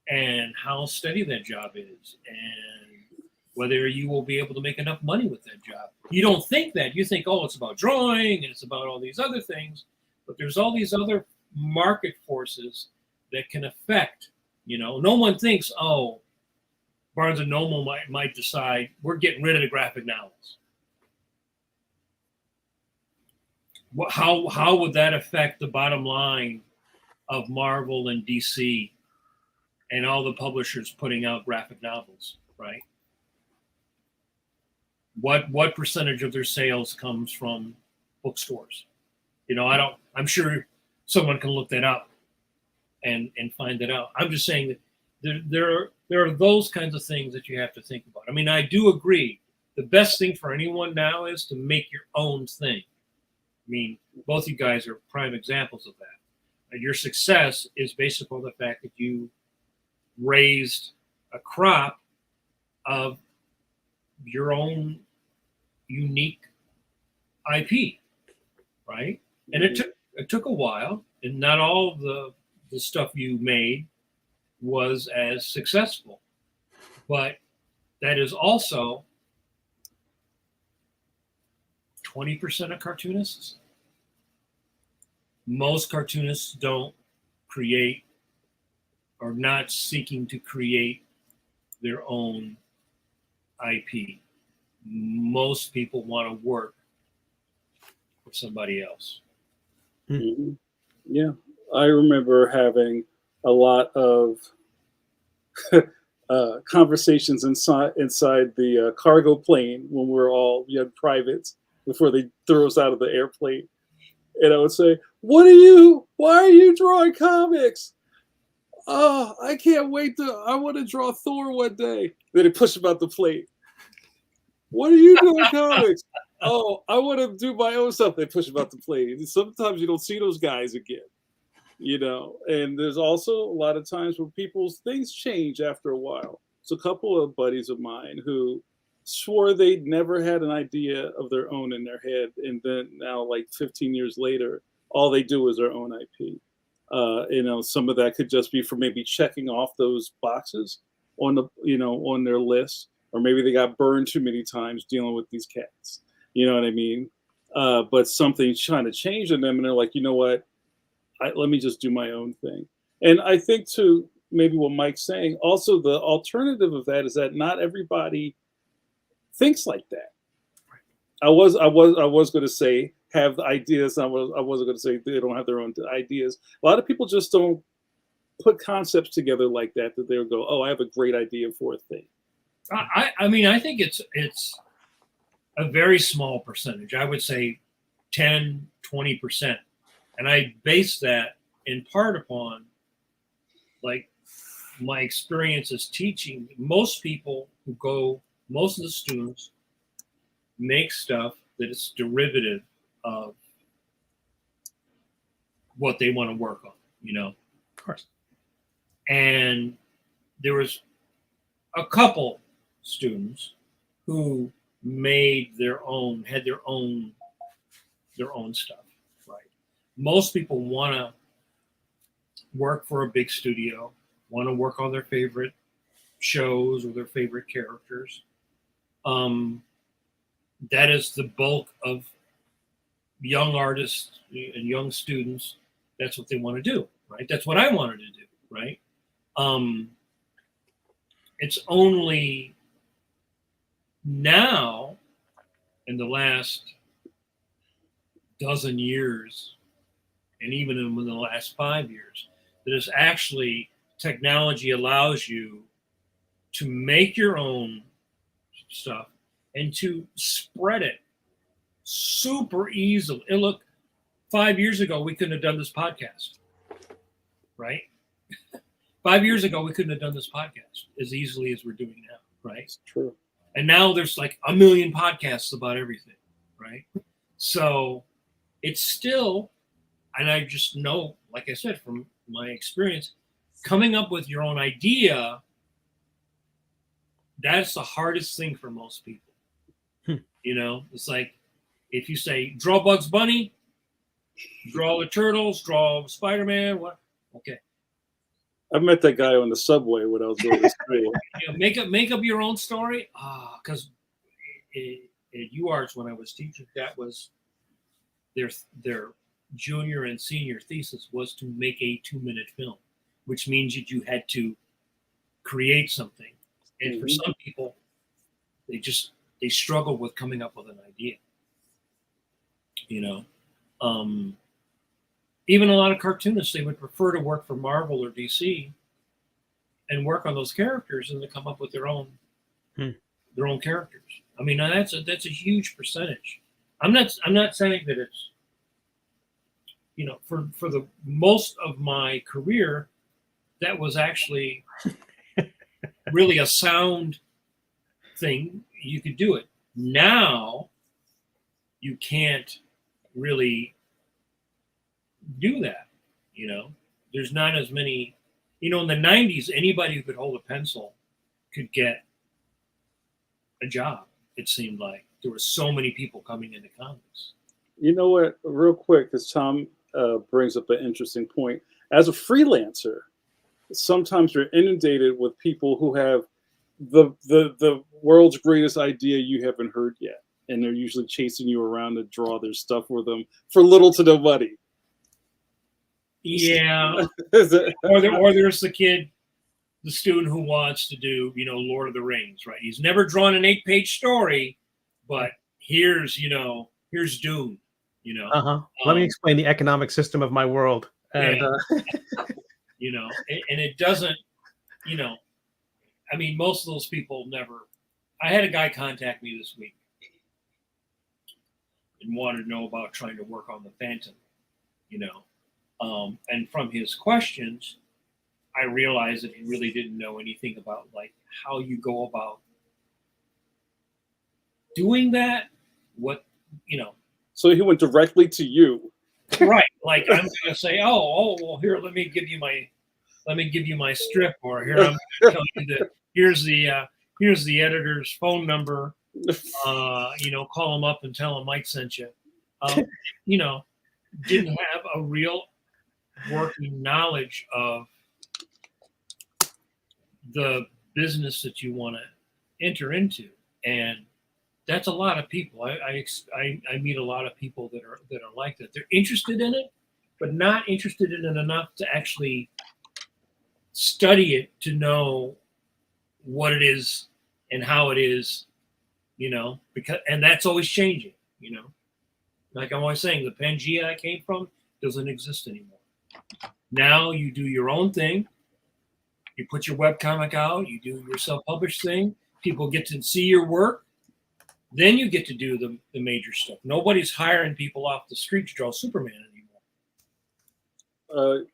S2: and how steady that job is and whether you will be able to make enough money with that job. You don't think that. You think, oh, it's about drawing and it's about all these other things, but there's all these other market forces that can affect, no one thinks, oh, Barnes and Noble might decide we're getting rid of the graphic novels. How would that affect the bottom line of Marvel and DC and all the publishers putting out graphic novels, right? What percentage of their sales comes from bookstores? I'm sure someone can look that up and find that out. I'm just saying that there are those kinds of things that you have to think about. I mean, I do agree. The best thing for anyone now is to make your own thing. I mean, both you guys are prime examples of that. And your success is based upon the fact that you raised a crop of your own unique IP, right? And it took a while, and not all of the stuff you made was as successful. But that is also 20% of cartoonists. Most cartoonists don't create or not seeking to create their own IP. Most people want to work for somebody else.
S1: Mm-hmm. Yeah, I remember having a lot of conversations inside the cargo plane when we were all young privates before they threw us out of the airplane. And I would say, why are you drawing comics? Oh, I can't wait I want to draw Thor one day. Then they push him out the plane. What are you doing comics? Oh, I want to do my own stuff. They push him out the plane. Sometimes you don't see those guys again, and there's also a lot of times where people's things change after a while. So a couple of buddies of mine who swore they'd never had an idea of their own in their head, and then now, like 15 years later, all they do is their own IP. Some of that could just be for maybe checking off those boxes on on their list, or maybe they got burned too many times dealing with these cats. You know what I mean? But something's trying to change in them, and they're like, you know what? Let me just do my own thing. And I think too, maybe what Mike's saying, also the alternative of that is that not everybody thinks like that. I was going to say have ideas. I wasn't going to say they don't have their own ideas. A lot of people just don't put concepts together like that they'll go, oh, I have a great idea for a thing.
S2: I mean, I think it's a very small percentage. I would say 10, 20%. And I base that in part upon like my experience as teaching. Most of the students make stuff that is derivative of what they want to work on,
S3: Of course.
S2: And there was a couple students who had their own stuff, right? Most people want to work for a big studio, want to work on their favorite shows or their favorite characters. That is the bulk of young artists and young students, that's what they want to do, right? That's what I wanted to do, right? It's only now, in the last dozen years, and even in the last 5 years, that is actually technology allows you to make your own stuff and to spread it super easily. And look, 5 years ago, we couldn't have done this podcast, right? 5 years ago, we couldn't have done this podcast as easily as we're doing now, right?
S1: It's true.
S2: And now there's like a million podcasts about everything, right? So it's still, and I just know, like I said, from my experience, coming up with your own idea, that's the hardest thing for most people. You know, it's like if you say, draw Bugs Bunny, draw the Turtles, draw Spider-Man, what? Okay.
S1: I met that guy on the subway when I was going to school.
S2: You know, make up your own story. Because at UArts, when I was teaching, that was their junior and senior thesis was to make a 2-minute film, which means that you had to create something. And for some people, they struggle with coming up with an idea. You know, even a lot of cartoonists, they would prefer to work for Marvel or DC and work on those characters and to come up with their own characters. I mean, that's a huge percentage. I'm not saying that it's, you know, for the most of my career, that was actually really a sound thing. You could do it. Now you can't really do that. You know, there's not as many, you know, in the 90s, anybody who could hold a pencil could get a job. It seemed like there were so many people coming into comics.
S1: You know what? Real quick, because Tom brings up an interesting point. As a freelancer, sometimes you're inundated with people who have the world's greatest idea you haven't heard yet, and they're usually chasing you around to draw their stuff for them for little to no money.
S2: Yeah. or there's the kid, the student who wants to do, you know, Lord of the Rings, right? He's never drawn an 8-page story, but here's Dune, you know.
S3: Let me explain the economic system of my world. And
S2: you know, and it doesn't, you know, I mean, most of those people never. I had a guy contact me this week and wanted to know about trying to work on the Phantom, you know. And from his questions, I realized that he really didn't know anything about like how you go about doing that. What, you know.
S1: So he went directly to you.
S2: Right. Like I'm gonna say, oh, well, here, let me give you my strip, or here I'm gonna tell you that here's the editor's phone number. You know, call him up and tell him Mike sent you. You know, didn't have a real working knowledge of the business that you want to enter into, and that's a lot of people. I meet a lot of people that are like that. They're interested in it, but not interested in it enough to actually study it to know what it is and how it is, you know, and that's always changing, you know. Like I'm always saying, the Pangea I came from doesn't exist anymore. Now you do your own thing. You put your webcomic out, you do your self-published thing, people get to see your work, then you get to do the major stuff. Nobody's hiring people off the street to draw Superman anymore.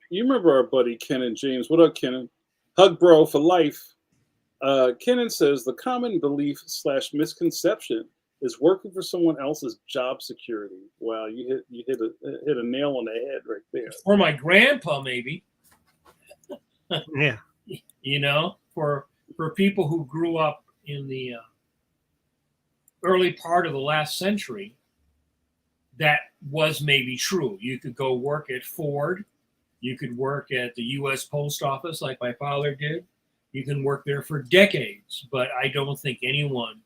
S1: You remember our buddy Kenan James. What up, Kenan? Hug bro for life. Kenan says the common belief / misconception is working for someone else's job security. Wow, you hit a nail on the head right there.
S2: For my grandpa, maybe.
S3: yeah.
S2: You know, for people who grew up in the early part of the last century, that was maybe true. You could go work at Ford. You could work at the U.S. Post Office like my father did. You can work there for decades, but I don't think anyone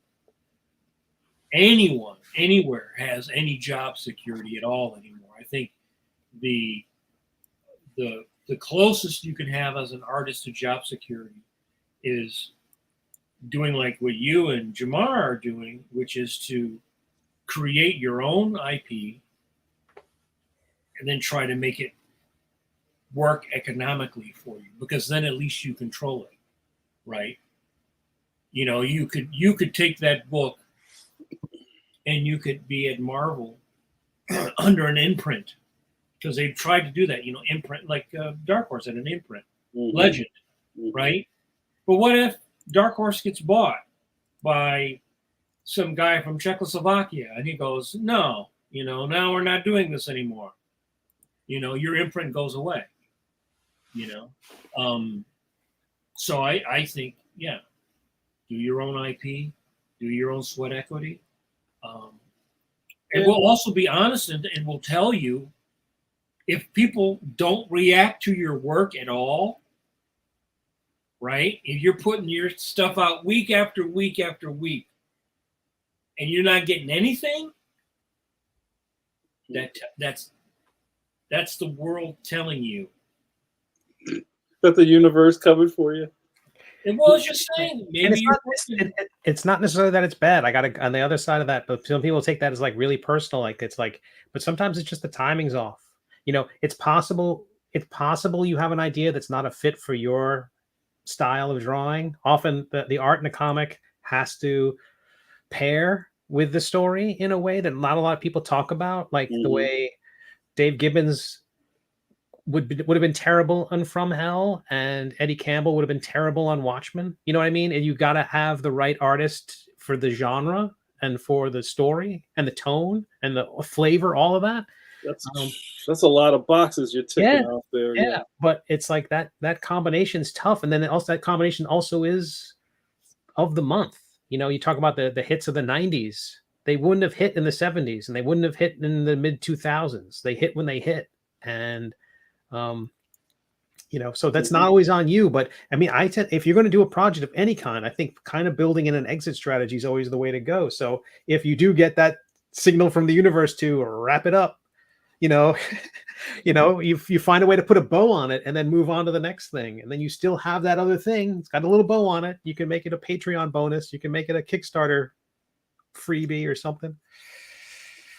S2: anyone anywhere has any job security at all anymore. I think the closest you can have as an artist to job security is doing like what you and Jamar are doing, which is to create your own IP and then try to make it work economically for you, because then at least you control it, right? You know, you could take that book and you could be at Marvel under an imprint, because they've tried to do that, you know, imprint, like Dark Horse had an imprint, Legend, right? But what if Dark Horse gets bought by some guy from Czechoslovakia and he goes, no, you know, now we're not doing this anymore. You know, your imprint goes away, you know? So I think, yeah, do your own IP, do your own sweat equity. And we'll also be honest and we'll tell you if people don't react to your work at all, right? If you're putting your stuff out week after week after week and you're not getting anything, that's the world telling you
S1: that the universe covered for you.
S2: And well, I was just saying, maybe
S3: it's not necessarily that it's bad. I got to, on the other side of that, but some people take that as like really personal. Like it's like, but sometimes it's just the timing's off. You know, it's possible you have an idea that's not a fit for your style of drawing. Often the art in a comic has to pair with the story in a way that not a lot of people talk about, like the way Dave Gibbons would have been terrible on From Hell, and Eddie Campbell would have been terrible on Watchmen. You know what I mean? And you got to have the right artist for the genre and for the story and the tone and the flavor, all of that.
S1: That's a lot of boxes you're ticking off there.
S3: Yeah, but it's like that combination's tough, and then also that combination also is of the month. You know, you talk about the hits of the 90s. They wouldn't have hit in the 70s, and they wouldn't have hit in the mid 2000s. They hit when they hit, and you know, so that's not always on you. But I mean, if you're going to do a project of any kind, I think kind of building in an exit strategy is always the way to go. So if you do get that signal from the universe to wrap it up, you know, you find a way to put a bow on it and then move on to the next thing, and then you still have that other thing. It's got a little bow on it. You can make it a Patreon bonus. You can make it a Kickstarter freebie or something.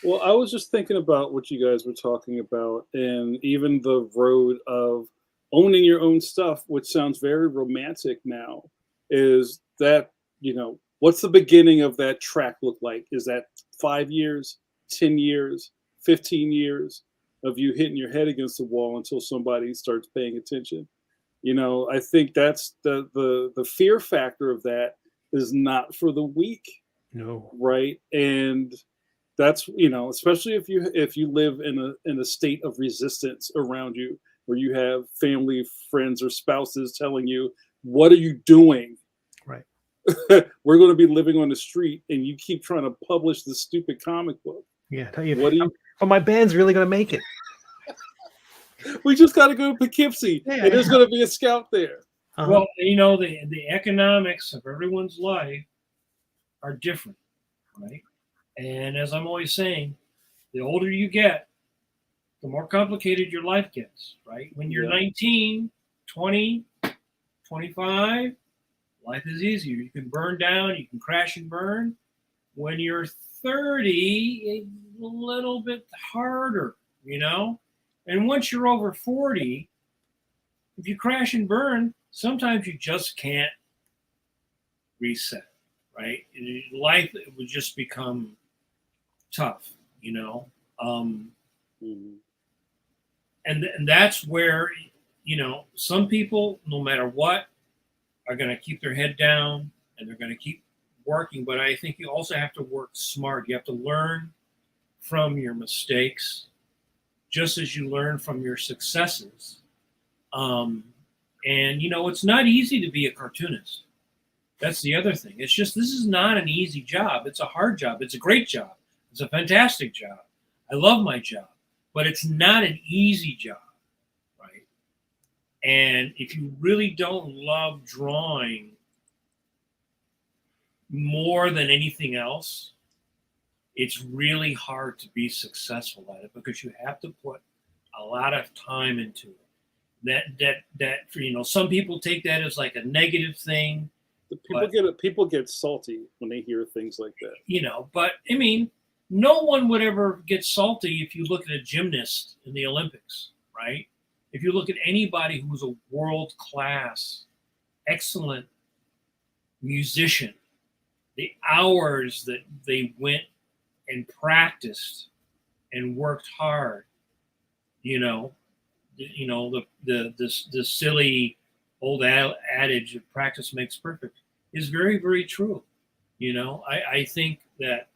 S1: Well, I was just thinking about what you guys were talking about, and even the road of owning your own stuff, which sounds very romantic now, is that, you know, what's the beginning of that track look like? Is that 5 years, 10 years, 15 years of you hitting your head against the wall until somebody starts paying attention? You know, I think that's the fear factor of that is not for the weak.
S3: No.
S1: Right. And that's, you know, especially if you live in a state of resistance around you, where you have family, friends, or spouses telling you, what are you doing?
S3: Right.
S1: We're going to be living on the street, and you keep trying to publish this stupid comic book.
S3: Yeah. Tell you,
S1: what do you?
S3: But my band's really going to make it.
S1: We just got to go to Poughkeepsie, and there's going to be a scout there.
S2: Well, you know, the economics of everyone's life are different, right? And as I'm always saying, the older you get, the more complicated your life gets, right? When you're 19, 20, 25, life is easier. You can burn down, you can crash and burn. When you're 30, it's a little bit harder, you know? And once you're over 40, if you crash and burn, sometimes you just can't reset, right? Life would just become tough, you know? And that's where, you know, some people, no matter what, are going to keep their head down and they're going to keep working. But I think you also have to work smart. You have to learn from your mistakes, just as you learn from your successes. And, you know, it's not easy to be a cartoonist. That's the other thing. It's just, this is not an easy job. It's a hard job. It's a great job. It's a fantastic job. I love my job. But it's not an easy job, right? And if you really don't love drawing more than anything else, it's really hard to be successful at it because you have to put a lot of time into it. That some people take that as like a negative thing.
S1: People get salty when they hear things like that.
S2: But I mean, no one would ever get salty if you look at a gymnast in the Olympics, right? If you look at anybody who's a world-class, excellent musician, the hours that they went and practiced and worked hard, the silly old adage of practice makes perfect is very, very true. I think that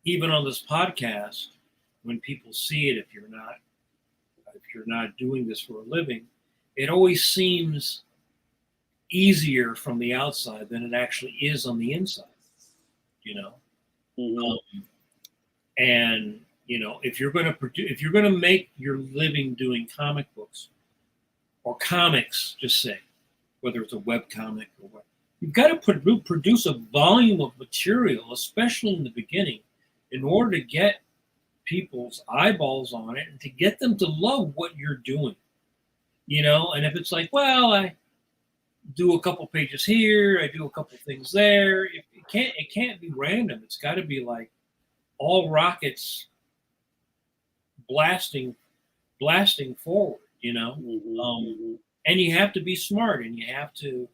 S2: even on this podcast, when people see it, if you're not doing this for a living, it always seems easier from the outside than it actually is on the inside.
S1: Mm-hmm.
S2: And if you're going to make your living doing comic books or comics, just say, whether it's a web comic or what, you've got to produce a volume of material, especially in the beginning, in order to get people's eyeballs on it and to get them to love what you're doing. And if it's like, well, I do a couple pages here, I do a couple things there, it can't be random. It's got to be like all rockets blasting forward,
S1: Mm-hmm.
S2: And you have to be smart, and you have to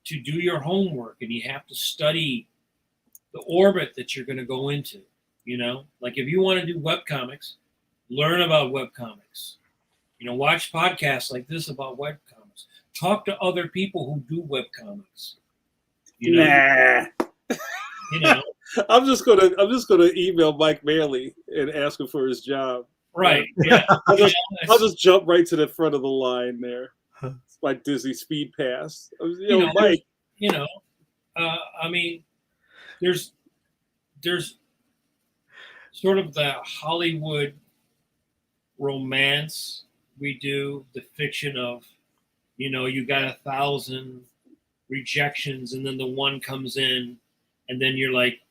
S2: do your homework, and you have to study the orbit that you're going to go into. Like if you want to do webcomics, learn about webcomics. Watch podcasts like this about webcomics. Talk to other people who do webcomics.
S1: Nah. I'm just gonna email Mike Manley and ask him for his job.
S2: Right. Yeah.
S1: I'll just jump right to the front of the line there. It's my Disney Speed Pass. Mike.
S2: I mean, there's sort of the Hollywood romance we do, the fiction of, you got 1,000 rejections and then the one comes in and then you're like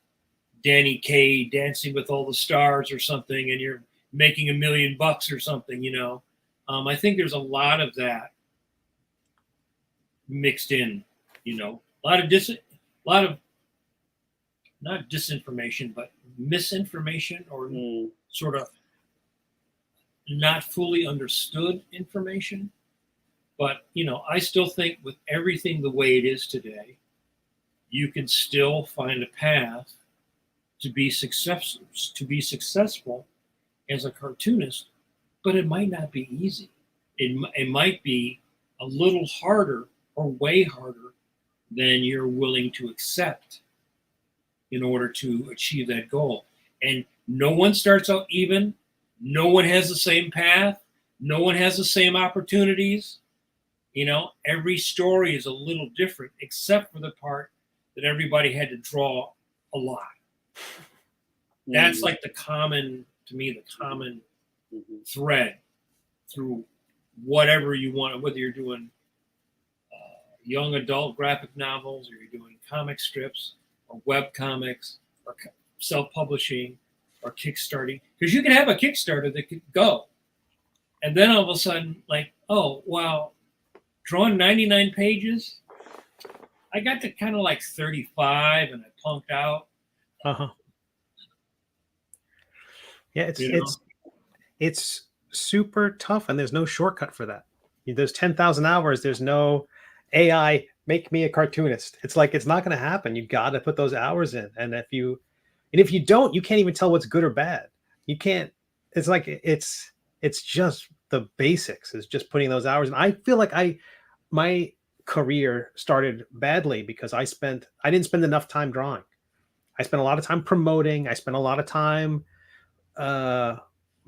S2: Danny Kaye Dancing with All the Stars or something and you're making $1 million or something, I think there's a lot of that mixed in, a lot of not disinformation, but misinformation or sort of not fully understood information. But, I still think with everything the way it is today, you can still find a path to be successful as a cartoonist, but it might not be easy. It might be a little harder or way harder than you're willing to accept in order to achieve that goal. And no one starts out even. No one has the same path. No one has the same opportunities. Every story is a little different, except for the part that everybody had to draw a lot. That's like the common thread through whatever you want, whether you're doing young adult graphic novels or you're doing comic strips or web comics or self-publishing or kickstarting. Because you can have a Kickstarter that could go. And then all of a sudden, like, oh, wow, drawing 99 pages, I got to kind of like 35 and I punked out.
S3: Uh-huh. Yeah, it's super tough, and there's no shortcut for that. There's 10,000 hours. There's no AI make me a cartoonist. It's like it's not going to happen. You got to put those hours in, and if you don't, you can't even tell what's good or bad. You can't. It's like it's just the basics. Is just putting those hours in. I feel like my career started badly because I didn't spend enough time drawing. I spent a lot of time promoting. I spent a lot of time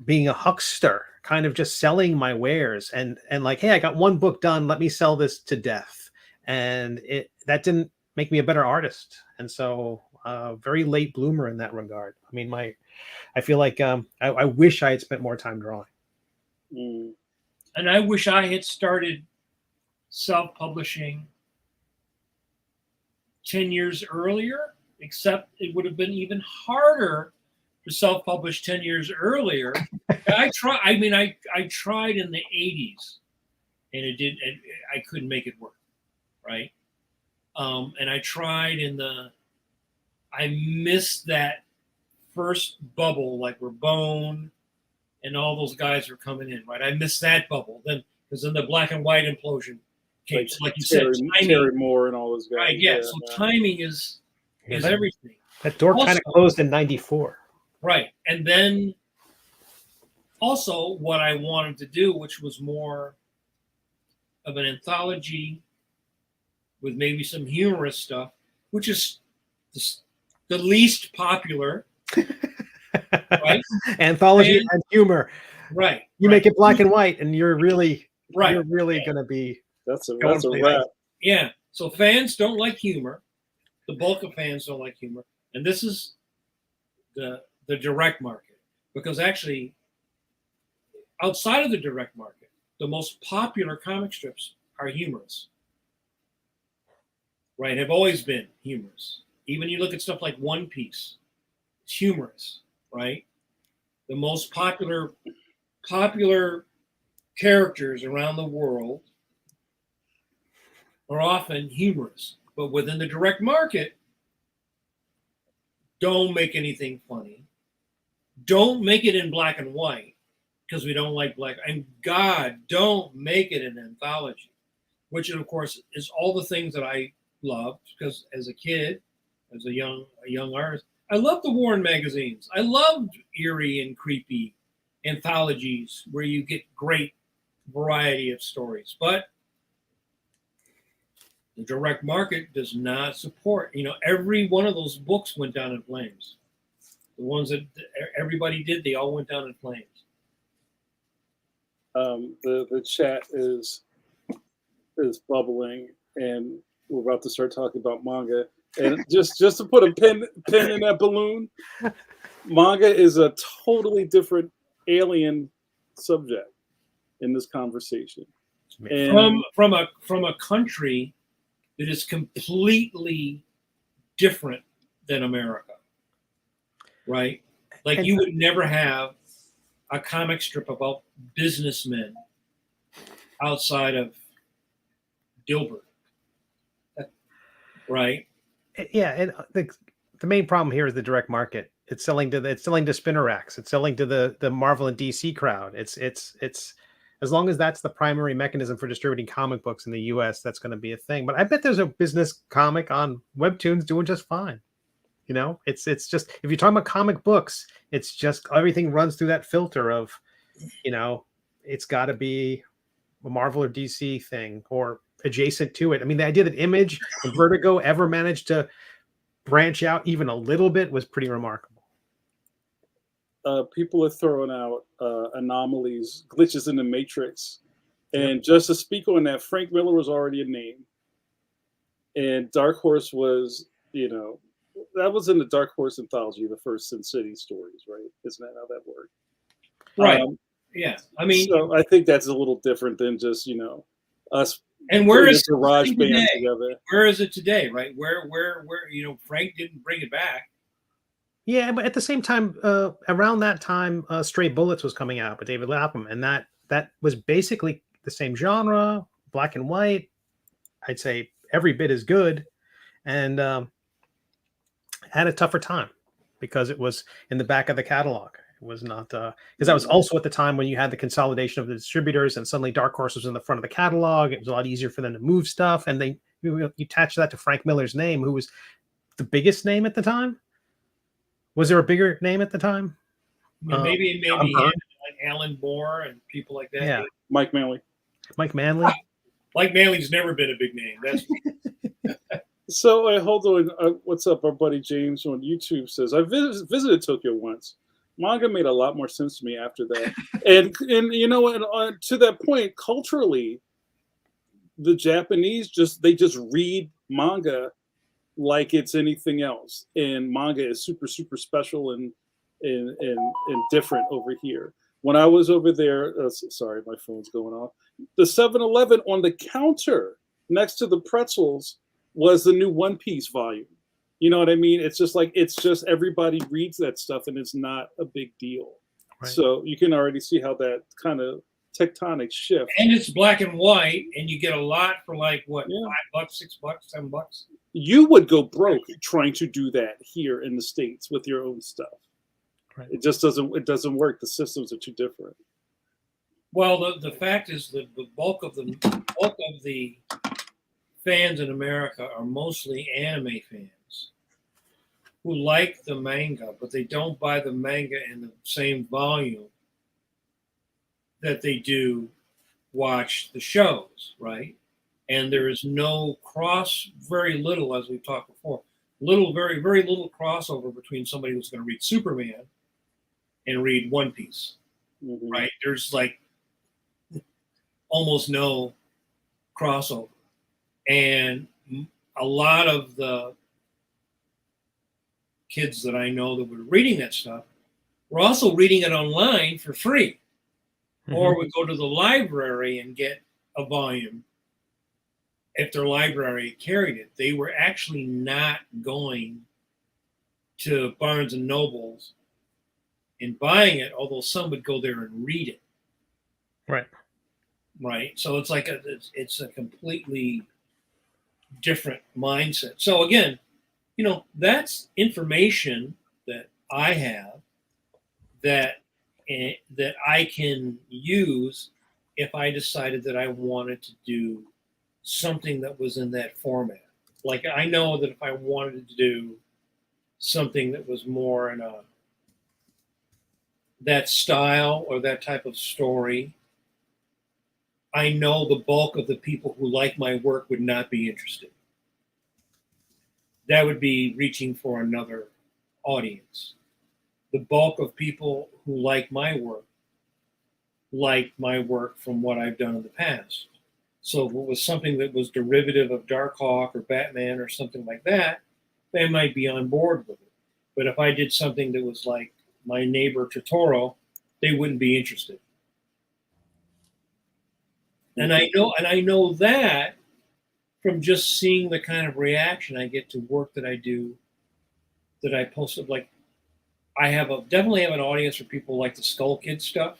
S3: being a huckster, kind of just selling my wares and like, hey, I got one book done, let me sell this to death. And that didn't make me a better artist. And so very late bloomer in that regard. I mean, I feel like I wish I had spent more time drawing.
S2: And I wish I had started self-publishing 10 years earlier, except it would have been even harder to self-publish 10 years earlier. I tried in the 80s, and I couldn't make it work, right? And I tried I missed that first bubble, like where Bone and all those guys were coming in, right? I missed that bubble then, because then the black and white implosion came. Like you said,
S1: Terry Moore and all those guys.
S2: Right, yeah. So timing is everything.
S3: That door kind of closed in '94.
S2: Right. And then also what I wanted to do, which was more of an anthology with maybe some humorous stuff, which is the least popular. Right?
S3: Anthology and humor.
S2: Right.
S3: You make it black and white, and you're really
S2: going
S3: to be.
S1: That's a wrap.
S2: Yeah. So fans don't like humor. The bulk of fans don't like humor. And this is the direct market. Because actually, outside of the direct market, the most popular comic strips are humorous. Right? Have always been humorous. Even you look at stuff like One Piece, it's humorous, right? The most popular characters around the world are often humorous. But within the direct market, don't make anything funny. Don't make it in black and white, because we don't like black. And God, don't make it an anthology, which of course is all the things that I loved, because as a kid, as a young artist, I loved the Warren magazines. I loved eerie and creepy anthologies where you get great variety of stories. But the direct market does not support. Every one of those books went down in flames. The ones that everybody did, they all went down in flames.
S1: The chat is bubbling, and we're about to start talking about manga. And just to put a pin in that balloon, manga is a totally different alien subject in this conversation. And
S2: From a country that is completely different than America, right? Like you would never have a comic strip about businessmen outside of Dilbert, right?
S3: Yeah, and the main problem here is the direct market. It's selling to spinner racks. It's selling to the Marvel and DC crowd. It's as long as that's the primary mechanism for distributing comic books in the U.S., that's going to be a thing. But I bet there's a business comic on Webtoons doing just fine. It's just, if you're talking about comic books, it's just everything runs through that filter of, it's got to be a Marvel or DC thing or adjacent to it. I mean, the idea that Image and Vertigo ever managed to branch out even a little bit was pretty remarkable.
S1: People are throwing out anomalies, glitches in the Matrix. And just to speak on that, Frank Miller was already a name. And Dark Horse was, that was in the Dark Horse anthology, the first Sin City stories, right? Isn't that how that worked?
S2: Right. Yeah. I mean,
S1: so I think that's a little different than just, us.
S2: And where is
S1: garage band together?
S2: Where is it today, right? Where Frank didn't bring it back.
S3: Yeah, but at the same time, around that time, Stray Bullets was coming out with David Lapham, and that was basically the same genre, black and white. I'd say every bit as good, and had a tougher time because it was in the back of the catalog. It was not because that was also at the time when you had the consolidation of the distributors, and suddenly Dark Horse was in the front of the catalog. It was a lot easier for them to move stuff, and you attach that to Frank Miller's name, who was the biggest name at the time. Was there a bigger name at the time?
S2: Maybe like Alan Moore and people like that.
S3: Yeah,
S1: Mike Manley.
S3: Mike Manley.
S2: Mike Manley's never been a big name. That's
S1: So hold on. What's up? Our buddy James on YouTube says, I visited Tokyo once. Manga made a lot more sense to me after that. and to that point, culturally, the Japanese just read manga like it's anything else, and manga is super, super special and different over here. When I was over there, sorry, my phone's going off. The 7-Eleven on the counter next to the pretzels was the new One Piece volume. You know what I mean? It's just like, it's just everybody reads that stuff and it's not a big deal.
S3: Right.
S1: So you can already see how that kind of tectonic shift.
S2: And it's black and white, and you get a lot for like what,
S1: Yeah.
S2: $5, $6, $7.
S1: You would go broke trying to do that here in the States with your own stuff.
S3: Right.
S1: It just doesn't work. The systems are too different.
S2: Well, the fact is that the bulk of the fans in America are mostly anime fans who like the manga, but they don't buy the manga in the same volume that they do watch the shows, right? And there is no very little, as we've talked before, very, very little crossover between somebody who's going to read Superman and read One Piece,
S1: Mm-hmm.
S2: right? There's like almost no crossover. And a lot of the kids that I know that were reading that stuff were also reading it online for free, or would go to the library and get a volume if their library carried it. They were actually not going to Barnes and Nobles and buying it, although some would go there and read it.
S3: Right.
S2: Right. So it's like it's a completely different mindset. So again, that's information that I have that I can use if I decided that I wanted to do something that was in that format. Like I know that if I wanted to do something that was more in that style or that type of story, I know the bulk of the people who like my work would not be interested. That would be reaching for another audience. The bulk of people who like my work from what I've done in the past. So if it was something that was derivative of Darkhawk or Batman or something like that, they might be on board with it. But if I did something that was like my neighbor Totoro, they wouldn't be interested. And I know that from just seeing the kind of reaction I get to work that I do, that I posted. Like I definitely have an audience for people who like the Skull Kid stuff.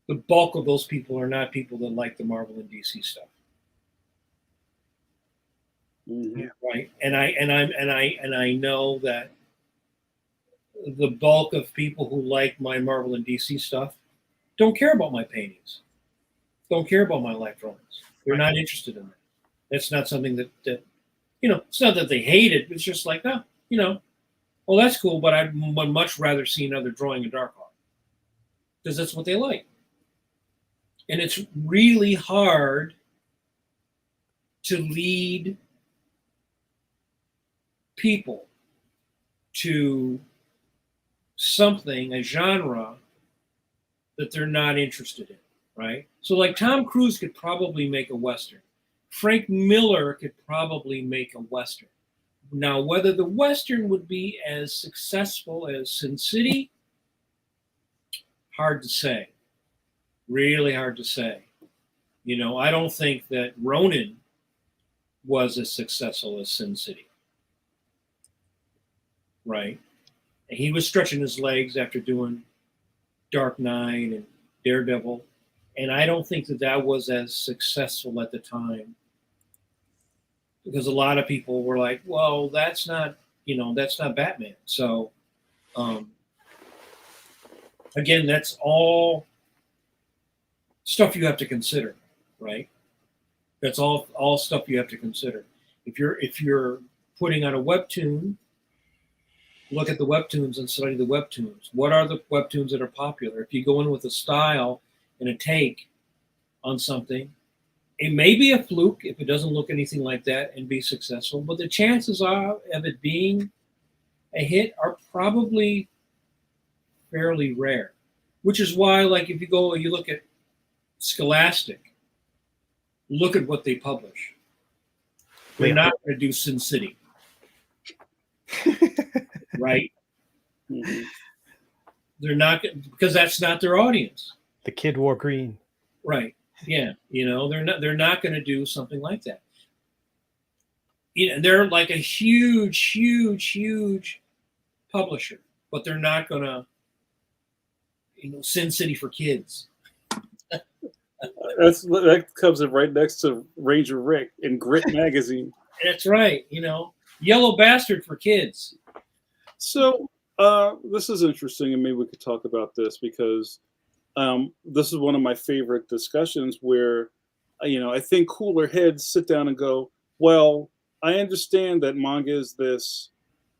S2: The bulk of those people are not people that like the Marvel and DC stuff.
S1: Mm-hmm.
S2: Right. And I know that the bulk of people who like my Marvel and DC stuff don't care about my paintings. Don't care about my life drawings. They're not interested in that. That's not something that it's not that they hate it. It's just like, well, that's cool, but I'd much rather see another drawing of Darkhawk because that's what they like. And it's really hard to lead people to something, a genre that they're not interested in, right? So like Tom Cruise could probably make a Western. Frank Miller could probably make a Western. Now, whether the Western would be as successful as Sin City, hard to say. Really hard to say. I don't think that Ronin was as successful as Sin City. Right? And he was stretching his legs after doing Dark Knight and Daredevil. And I don't think that was as successful at the time. Because a lot of people were like, well, that's not Batman. So, again, that's all stuff you have to consider, right? That's all stuff you have to consider. If you're putting out a webtoon, look at the webtoons and study the webtoons. What are the webtoons that are popular? If you go in with a style and a take on something, it may be a fluke if it doesn't look anything like that and be successful, but the chances of it being a hit are probably fairly rare, which is why, like, if you look at Scholastic, look at what they publish. They're not going to do Sin City. Right?
S1: Mm-hmm.
S2: They're not, because that's not their audience.
S3: The Kid Wore Green.
S2: Right. Yeah. They're not going to do something like that. they're like a huge publisher, but they're not gonna, Sin City for Kids.
S1: That comes in right next to Ranger Rick in Grit magazine.
S2: That's right. Yellow Bastard for kids.
S1: So this is interesting, and maybe we could talk about this because this is one of my favorite discussions where, I think cooler heads sit down and go, well, I understand that manga is this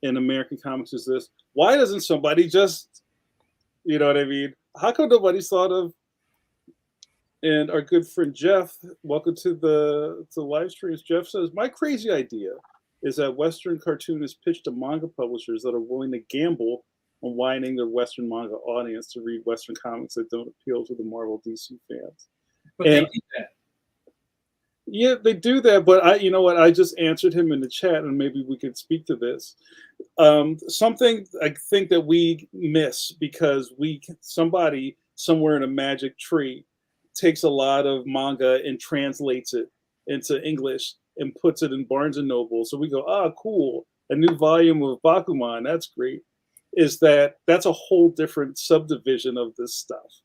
S1: and American comics is this. Why doesn't somebody just, you know what I mean? How come nobody's thought of? And our good friend Jeff, welcome to the live streams. Jeff says, my crazy idea is that Western cartoonists pitch to manga publishers that are willing to gamble on widening their Western manga audience to read Western comics that don't appeal to the Marvel DC fans.
S2: But they do that.
S1: Yeah, they do that. But you know what? I just answered him in the chat, and maybe we could speak to this. Something I think that we miss because somebody somewhere in a magic tree takes a lot of manga and translates it into English and puts it in Barnes and Noble. So we go, cool, a new volume of Bakuman, that's great. That's a whole different subdivision of this stuff.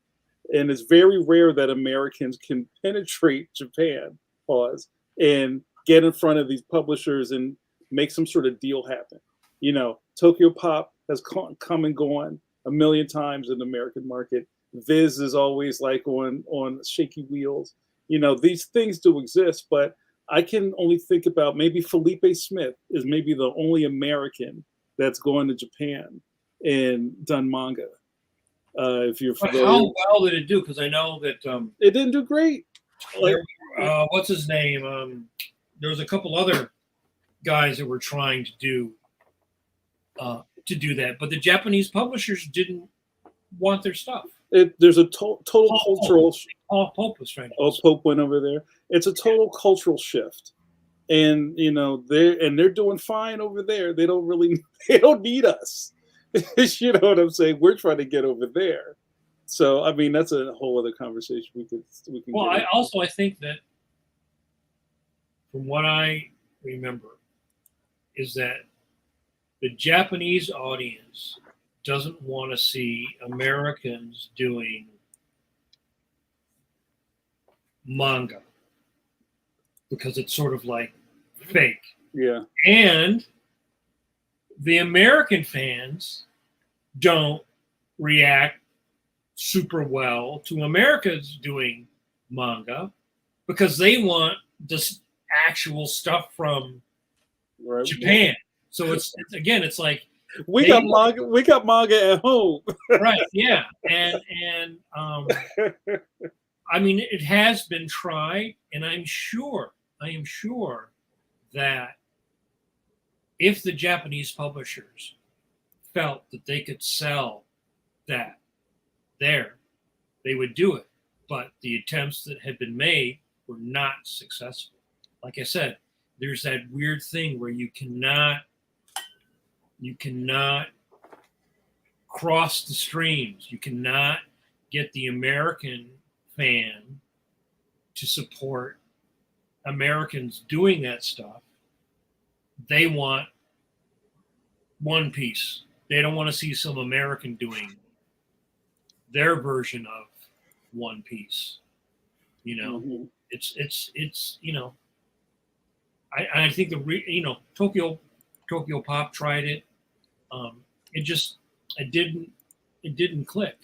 S1: And it's very rare that Americans can penetrate Japan, and get in front of these publishers and make some sort of deal happen. Tokyo Pop has come and gone a million times in the American market. Viz is always like on shaky wheels. These things do exist, but I can only think about maybe Felipe Smith is maybe the only American that's gone to Japan and done manga. If you're familiar.
S2: How well did it do? Because I know that
S1: it didn't do great.
S2: What's his name? There was a couple other guys that were trying to do that, but the Japanese publishers didn't want their stuff.
S1: There's a total cultural.
S2: Pope was trying to.
S1: Pope went over there. It's a total cultural shift, and they're doing fine over there. They don't need us. You know what I'm saying? We're trying to get over there. So I mean, that's a whole other conversation we can.
S2: Well, I think that from what I remember is that the Japanese audience doesn't want to see Americans doing manga because it's sort of like fake.
S1: Yeah.
S2: And the American fans don't react super well to Americans doing manga because they want this actual stuff from Japan. So it's like
S1: we got manga at home.
S2: Right, yeah. And I mean, it has been tried, and I am sure that if the Japanese publishers felt that they could sell that there, they would do it. But the attempts that had been made were not successful. Like I said, there's that weird thing where you cannot cross the streams. You cannot get the American fan to support Americans doing that stuff. They want One Piece. They don't want to see some American doing their version of One Piece.
S1: Mm-hmm.
S2: It's I think Tokyo Pop tried it. It didn't click.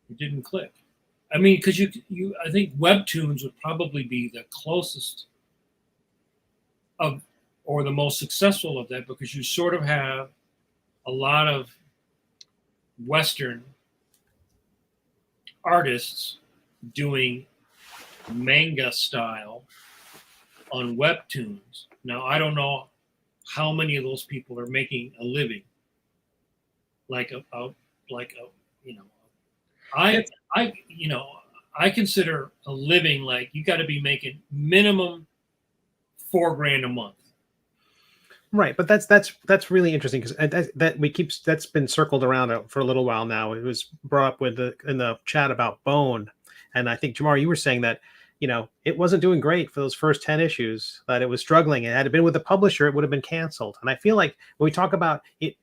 S2: It didn't click. I mean, because I think webtoons would probably be the closest of, or the most successful of that, because you sort of have a lot of Western artists doing manga style on webtoons. Now, I don't know how many of those people are making a living. I consider a living like you got to be making minimum $4,000 a month.
S3: Right, but that's really interesting because that's been circled around for a little while now. It was brought up in the chat about Bone, and I think Jamar, you were saying that it wasn't doing great for those first 10 issues, that it was struggling. And had it been with the publisher, it would have been canceled. And I feel like when we talk about it,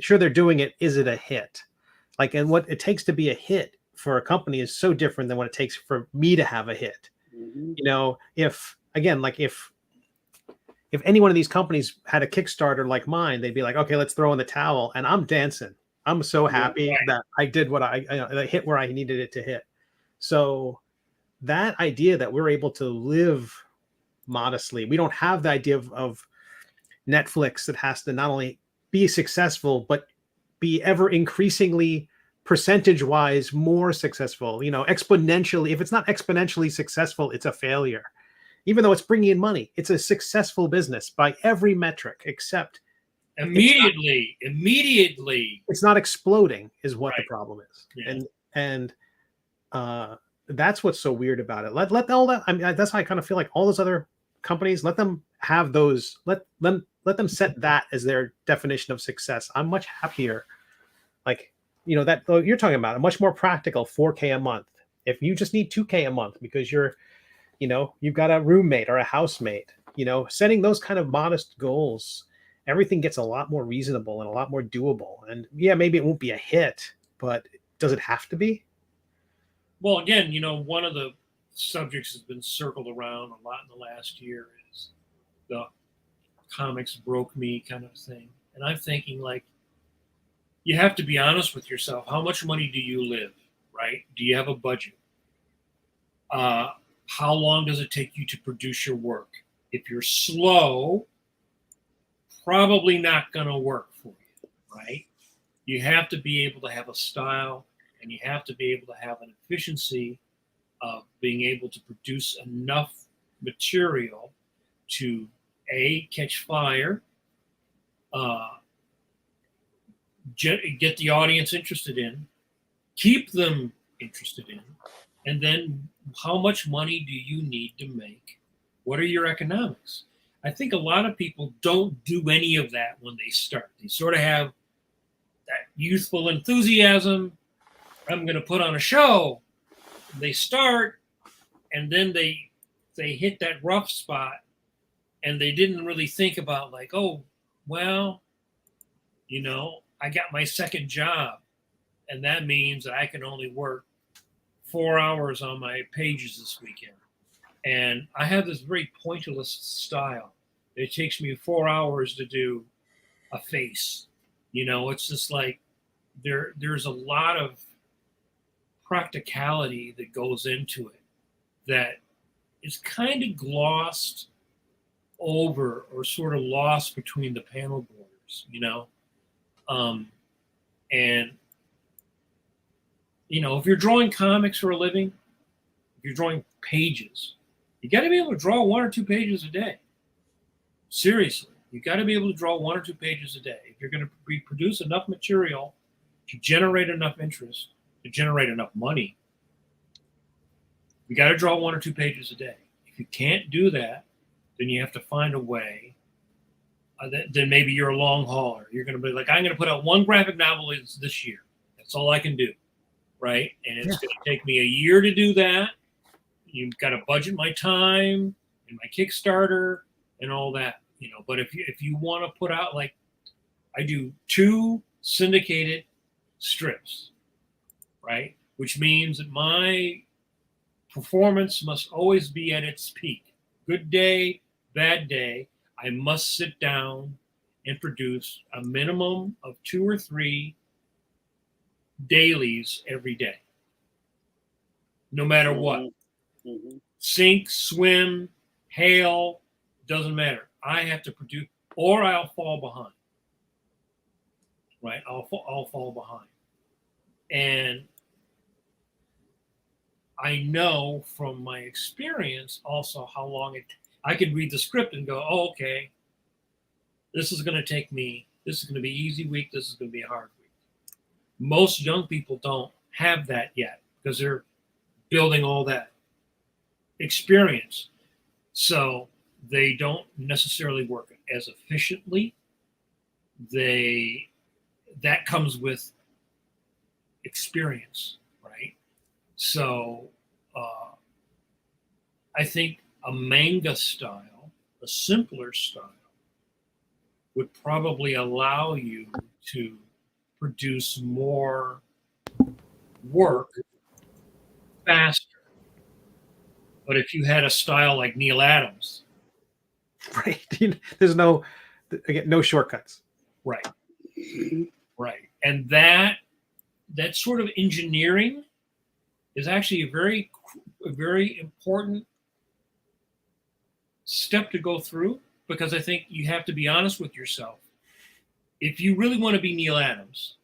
S3: sure, they're doing it. Is it a hit? Like, and what it takes to be a hit for a company is so different than what it takes for me to have a hit.
S1: Mm-hmm.
S3: If any one of these companies had a Kickstarter like mine, they'd be like, okay, let's throw in the towel. And I'm dancing. I'm so happy that I did what I hit where I needed it to hit. So that idea that we're able to live modestly, we don't have the idea of Netflix that has to not only be successful, but be ever increasingly percentage wise more successful, exponentially. If it's not exponentially successful, it's a failure. Even though it's bringing in money, it's a successful business by every metric, except
S2: immediately
S3: it's not exploding is what the
S2: Right.
S3: problem is.
S2: Yeah.
S3: And that's what's so weird about it. Let all that. I mean, that's how I kind of feel like all those other companies, let them have those. Let them set that as their definition of success. I'm much happier. Like, that you're talking about a much more practical 4K a month. If you just need 2K a month because you've got a roommate or a housemate, setting those kind of modest goals, everything gets a lot more reasonable and a lot more doable. And yeah, maybe it won't be a hit, but does it have to be?
S2: Well, again, one of the subjects has been circled around a lot in the last year is the comics broke me kind of thing. And I'm thinking, like, you have to be honest with yourself. How much money do you live, right? Do you have a budget? How long does it take you to produce your work? If you're slow, probably not going to work for you, right? You have to be able to have a style, and you have to be able to have an efficiency of being able to produce enough material to catch fire, get the audience interested in, keep them interested in, and then how much money do you need to make? What are your economics? I think a lot of people don't do any of that when they start. They sort of have that youthful enthusiasm. I'm going to put on a show. They start, and then they hit that rough spot, and they didn't really think about, like, oh, well, I got my second job, and that means that I can only work 4 hours on my pages this weekend. And I have this very pointillist style. It takes me 4 hours to do a face. It's just like there's a lot of practicality that goes into it that is kind of glossed over or sort of lost between the panel borders, and if you're drawing comics for a living, if you're drawing pages, you got to be able to draw 1 or 2 pages a day. Seriously, you got to be able to draw 1 or 2 pages a day. If you're going to produce enough material to generate enough interest, to generate enough money, you got to draw 1 or 2 pages a day. If you can't do that, then you have to find a way. Then maybe you're a long hauler. You're going to be like, I'm going to put out 1 graphic novel this year. That's all I can do, right? And it's going to take me a year to do that. You've got to budget my time and my Kickstarter and all that, But if you want to put out, like, I do 2 syndicated strips, right? Which means that my performance must always be at its peak. Good day, bad day, I must sit down and produce a minimum of 2 or 3 dailies every day, no matter what.
S1: Mm-hmm.
S2: Sink, swim, hail, doesn't matter. I have to produce, or I'll fall behind. Right? I'll fall behind. And I know from my experience also how long I can read the script and go, oh, okay, this is going to be easy week. This is going to be a hard week. Most young people don't have that yet because they're building all that experience. So they don't necessarily work as efficiently. That comes with experience, right? So I think a manga style, a simpler style, would probably allow you to produce more work faster. But if you had a style like Neil Adams,
S3: Right. There's no, again, no shortcuts.
S2: right, right, and that sort of engineering is actually a very important step to go through, because I think you have to be honest with yourself. If you really want to be Neil Adams,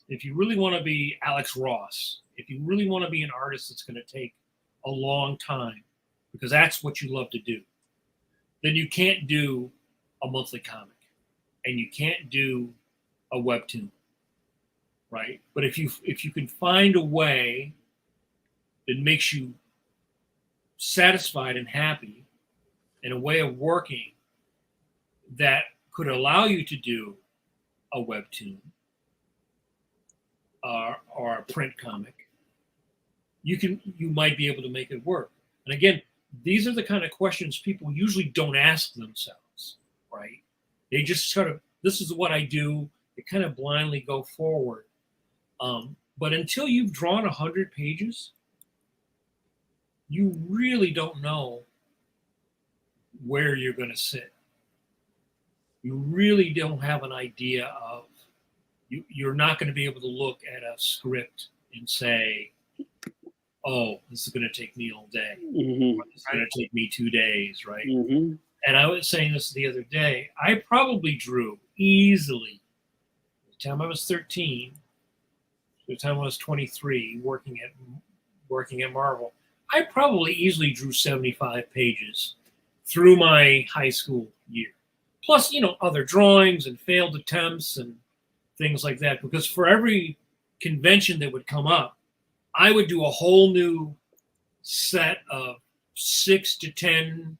S2: if you really want to be Alex Ross, if you really want to be an artist that's going to take a long time, because that's what you love to do, then you can't do a monthly comic and you can't do a webtoon, right? But if you can find a way that makes you satisfied and happy, in a way of working that could allow you to do a webtoon or a print comic, you might be able to make it work. And again, these are the kind of questions people usually don't ask themselves, right? They just sort of, this is what I do. They kind of blindly go forward. But until you've drawn 100 pages, you really don't know where you're going to sit. You really don't have an idea of, you're not going to be able to look at a script and say, oh, this is going to take me all day.
S1: Mm-hmm.
S2: It's going to take me 2 days, right?
S1: Mm-hmm.
S2: And I was saying this the other day. I probably drew easily, by the time I was 13, by the time I was 23, working at Marvel, I probably easily drew 75 pages through my high school year. Plus, other drawings and failed attempts and things like that. Because for every convention that would come up, I would do a whole new set of 6 to 10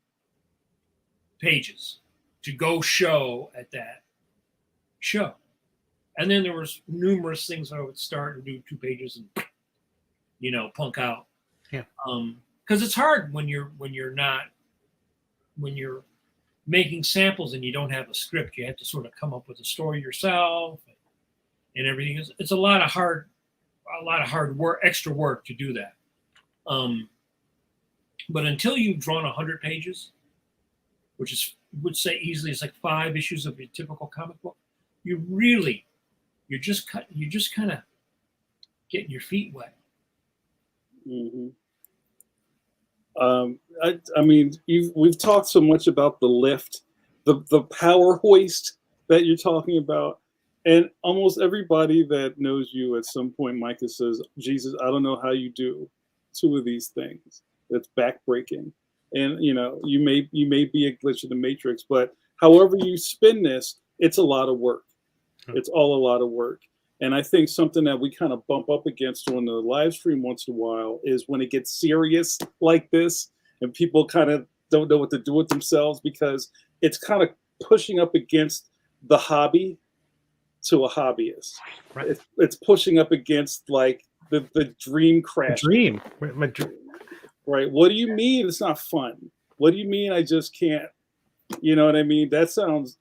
S2: pages to go show at that show. And then there was numerous things I would start and do 2 pages and, punk out.
S3: Yeah.
S2: Because it's hard when you're making samples and you don't have a script. You have to sort of come up with a story yourself and everything. It's a lot of hard work, extra work to do that. But until you've drawn 100 pages, which would say easily it's like 5 issues of your typical comic book, you're just kind of getting your feet wet.
S1: Mm-hmm. I mean, we've talked so much about the lift, the power hoist that you're talking about, and almost everybody that knows you at some point, Micah, says, "Jesus, I don't know how you do 2 of these things. That's backbreaking." And you may be a glitch in the matrix, but however you spin this, it's a lot of work. It's all a lot of work. And I think something that we kind of bump up against on the live stream once in a while is when it gets serious like this and people kind of don't know what to do with themselves, because it's kind of pushing up against the hobby to a hobbyist. Right. It's pushing up against like the dream crash.
S3: My dream.
S1: Right. What do you mean it's not fun? What do you mean I just can't? You know what I mean? That sounds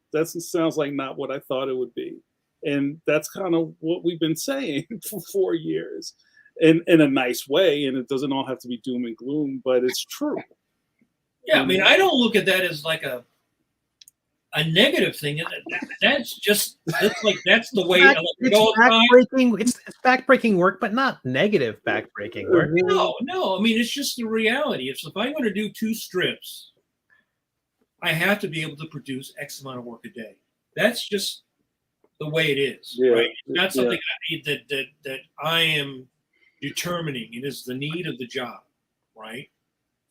S1: like not what I thought it would be. And that's kind of what we've been saying for 4 years in a nice way. And it doesn't all have to be doom and gloom, but it's true.
S2: Yeah, I mean, I don't look at that as like a negative thing. That's the way.
S3: It's backbreaking work, but not negative backbreaking work.
S2: No. I mean, it's just the reality. If I'm going to do 2 strips, I have to be able to produce X amount of work a day. That's just the way it is, right? It's not something that I am determining. It is the need of the job, right?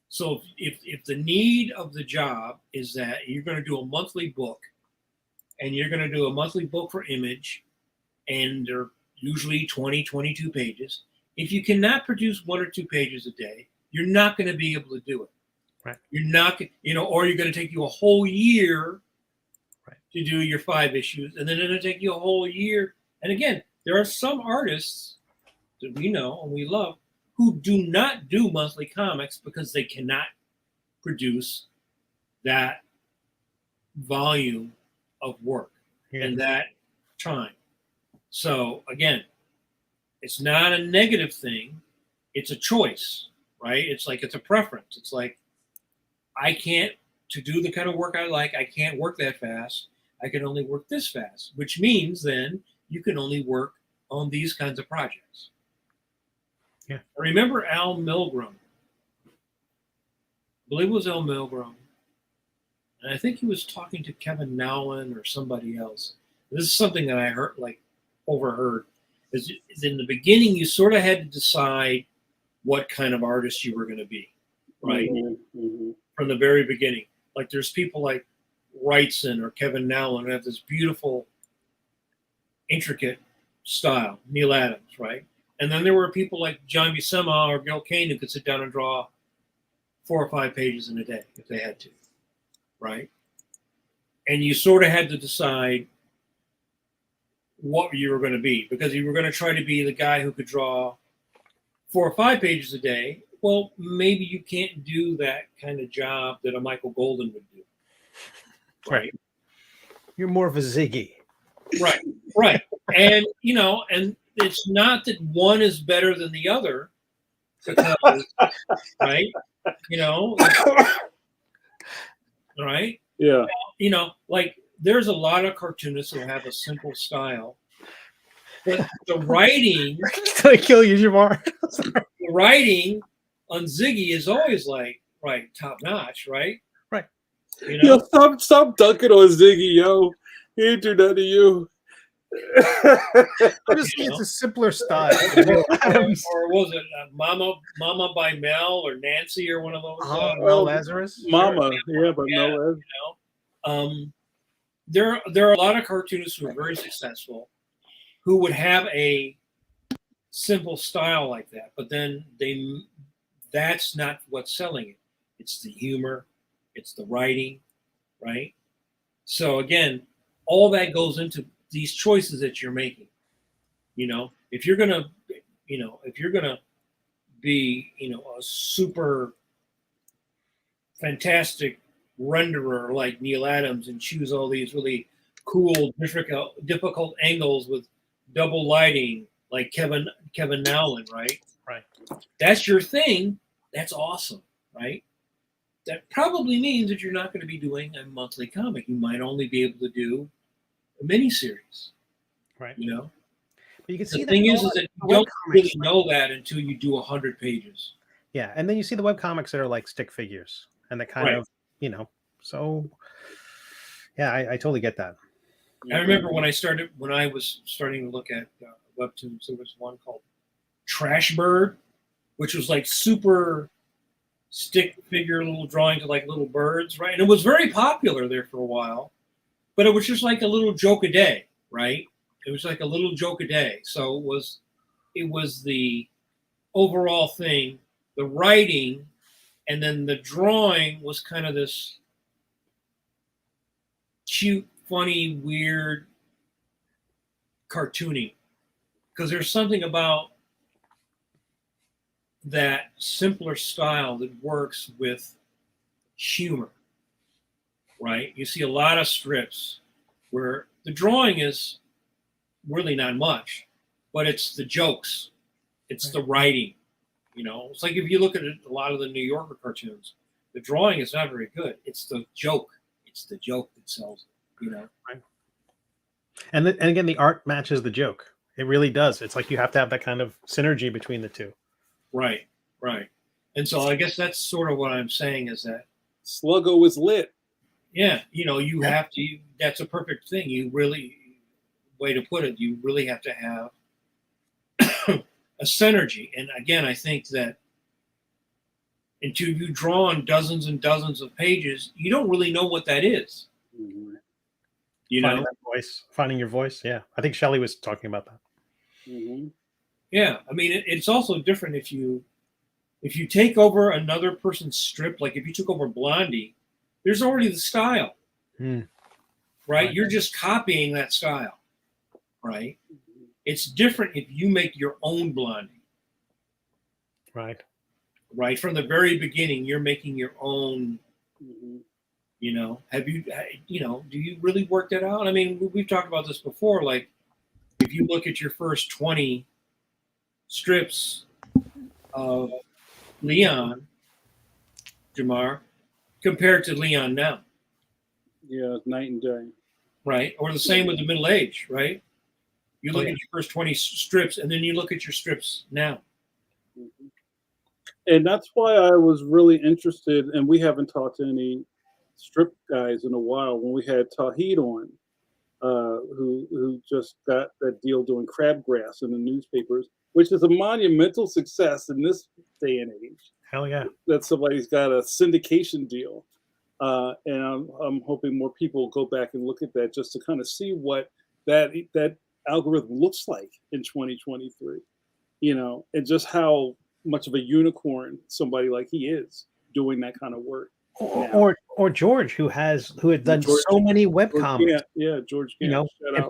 S2: So if the need of the job is that you're going to do a monthly book, and you're going to do a monthly book for Image, and they're usually 20, 22 pages, if you cannot produce 1 or 2 pages a day, you're not going to be able to do it.
S3: Right.
S2: You're not, or you're going to take you a whole year to do your 5 issues, and then it'll take you a whole year. And again, there are some artists that we know and we love who do not do monthly comics because they cannot produce that volume of work in that time. So again, it's not a negative thing. It's a choice, right? It's like, it's a preference. It's like, to do the kind of work I like, I can't work that fast. I can only work this fast, which means then you can only work on these kinds of projects.
S3: Yeah.
S2: I remember Al Milgrom. I believe it was Al Milgrom. And I think he was talking to Kevin Nowlin or somebody else. This is something that I overheard. Is in the beginning, you sort of had to decide what kind of artist you were going to be, right?
S1: Mm-hmm.
S2: From the very beginning. Like there's people like Wrightson or Kevin Nowlin who have this beautiful, intricate style, Neil Adams, right? And then there were people like John Buscema or Gil Kane who could sit down and draw 4 or 5 pages in a day if they had to, right? And you sort of had to decide what you were going to be, because you were going to try to be the guy who could draw 4 or 5 pages a day. Well, maybe you can't do that kind of job that a Michael Golden would do. Right.
S3: You're more of a Ziggy.
S2: Right. Right. And, and it's not that one is better than the other, because, right? Right?
S1: Yeah.
S2: Like there's a lot of cartoonists who have a simple style, but the writing,
S3: Did I kill you, Jamar?
S2: the writing on Ziggy is always like, right, top notch, right?
S3: Right.
S1: Yo, stop dunking on Ziggy, yo. He ain't do nothing to you.
S3: I'm just saying it's a simpler style.
S2: or was it Mama by Mel or Nancy or one of those?
S3: Mel Lazarus?
S1: Mama, yeah, but
S2: yeah,
S1: no.
S2: There are a lot of cartoonists who are very successful who would have a simple style like that, but then that's not what's selling it. It's the humor, it's the writing, right? So again, all that goes into these choices that you're making. If you're gonna be, a super fantastic renderer like Neil Adams and choose all these really cool, difficult angles with double lighting like Kevin Nowlin, right?
S3: Right.
S2: That's your thing. That's awesome, right? That probably means that you're not going to be doing a monthly comic. You might only be able to do a miniseries,
S3: right?
S2: But
S3: you can see
S2: the thing is that you don't really know that until you do 100 pages.
S3: Yeah, and then you see the webcomics that are like stick figures, and that kind of, So, yeah, I totally get that.
S2: I remember when I was starting to look at webtoons, there was one called Trash Bird, which was like super stick figure little drawings of like little birds, right? And it was very popular there for a while, but it was just like a little joke a day, right? It was like a little joke a day. So it was the overall thing, the writing, and then the drawing was kind of this cute, funny, weird cartooning. Because there's something about that simpler style that works with humor, right? You see a lot of strips where the drawing is really not much, but it's the jokes, it's the writing. It's like if you look at a lot of the New Yorker cartoons, the drawing is not very good. It's the joke. It's the joke that sells it,
S3: Right. And again, the art matches the joke. It really does. It's like you have to have that kind of synergy between the two.
S2: Right, right. And so I guess that's sort of what I'm saying is that
S1: Sluggo is lit.
S2: Yeah, you have to. That's a perfect thing. You really, way to put it, you really have to have a synergy. And again, I think that until you draw on dozens and dozens of pages, you don't really know what that is.
S1: Mm-hmm.
S3: Finding that voice, finding your voice. Yeah, I think Shelley was talking about that.
S1: Mm-hmm.
S2: Yeah, I mean, it's also different if you take over another person's strip. Like if you took over Blondie, there's already the style, right? You're just copying that style, right? It's different if you make your own Blondie.
S3: Right.
S2: right? From the very beginning, you're making your own. You know, have you, you know, do you really work that out? I mean, we've talked about this before. Like, if you look at your first 20 strips of Leon, Jamar, compared to Leon now,
S1: Yeah, night and day.
S2: right? Or the same with the middle age, right? You look at your first 20 strips, and then you look at your strips now.
S1: And that's why I was really interested, and we haven't talked to any strip guys in a while. When we had Tawheed on, who just got that deal doing crabgrass in the newspapers, which is a monumental success in this day and age.
S3: Hell yeah!
S1: That somebody's got a syndication deal, and I'm hoping more people go back and look at that just to kind of see what that algorithm looks like in 2023. You know, and just how much of a unicorn somebody like he is doing that kind of work.
S3: Or George, who had done so many webcomics.
S1: Yeah, George.
S3: You know, and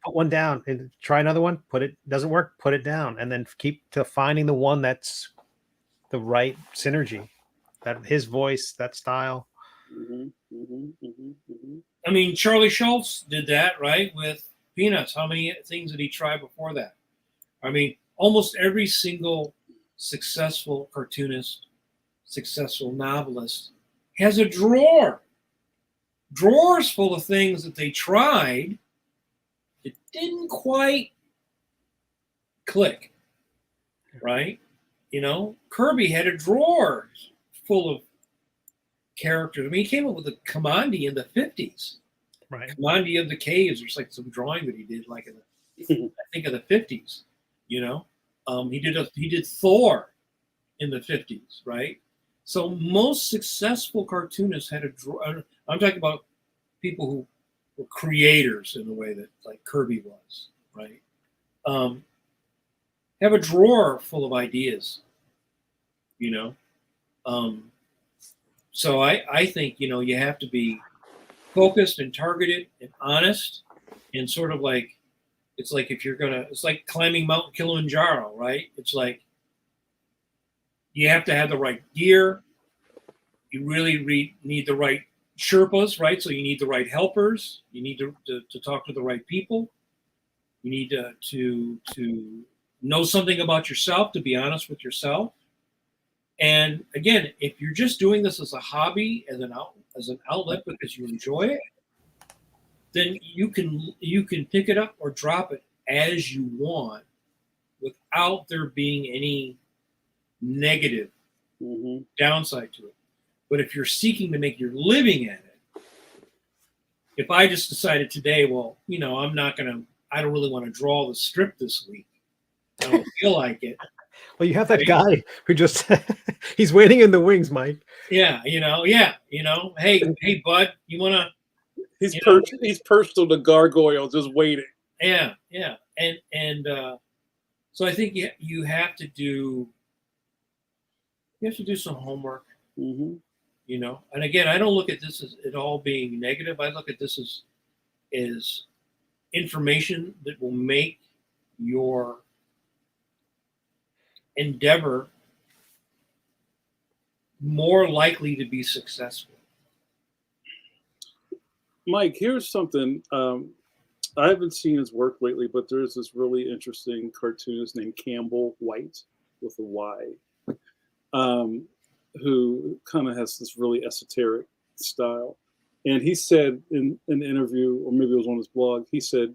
S3: put one down and try another one. Doesn't work, put it down, and then keep to finding the one that's the right synergy, that his voice, that style.
S2: I mean, Charlie Schultz did that, right, with Peanuts. How many things did he try before that? I mean, almost every single successful cartoonist, successful novelist has a drawers full of things that they tried that didn't quite click, right? You know, Kirby had a drawer full of characters. I mean, he came up with a Commandi in the 50s.
S3: Right.
S2: Commandi of the Caves. There's like some drawing that he did, like in the, I think of the 50s. You know, he did Thor in the 50s, right? So most successful cartoonists had a drawer. I'm talking about people who were creators in the way that like Kirby was, right? Have a drawer full of ideas, you know. So I think, you know, you have to be focused and targeted and honest, and sort of like, it's like it's like climbing Mount Kilimanjaro, right? It's like you have to have the right gear. You really need the right Sherpas, right? So you need the right helpers. You need to talk to the right people. You need to know something about yourself, to be honest with yourself. And again, if you're just doing this as a hobby, as an outlet because you enjoy it, then you can pick it up or drop it as you want without there being any negative downside to it. But if you're seeking to make your living at it, if I just decided today, well, you know, I don't really want to draw the strip this week, I don't feel like it.
S3: Well, you have that guy who just he's waiting in the wings, Mike.
S2: Yeah, you know, hey, bud, you wanna?
S1: He's perched on the gargoyle, just waiting.
S2: Yeah, and so I think you have to do some homework. You know, and again, I don't look at this as it all being negative. I look at this as information that will make your endeavor more likely to be successful.
S1: Mike, here's something. I haven't seen his work lately, but there's this really interesting cartoonist named Campbell White with a Y, who kind of has this really esoteric style. And he said in an interview, or maybe it was on his blog, he said,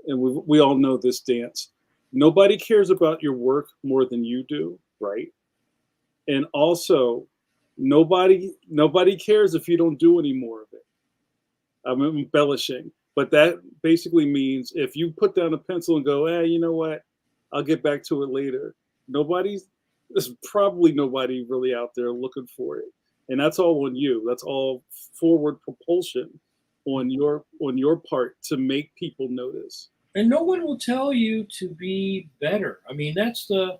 S1: and we all know this dance, nobody cares about your work more than you do, right? And also, nobody cares if you don't do any more of it. I'm embellishing, but that basically means if you put down a pencil and go, you know what, I'll get back to it later. There's probably nobody really out there looking for it, and that's all on you. That's all forward propulsion on your part to make people notice.
S2: And no one will tell you to be better. I mean, that's when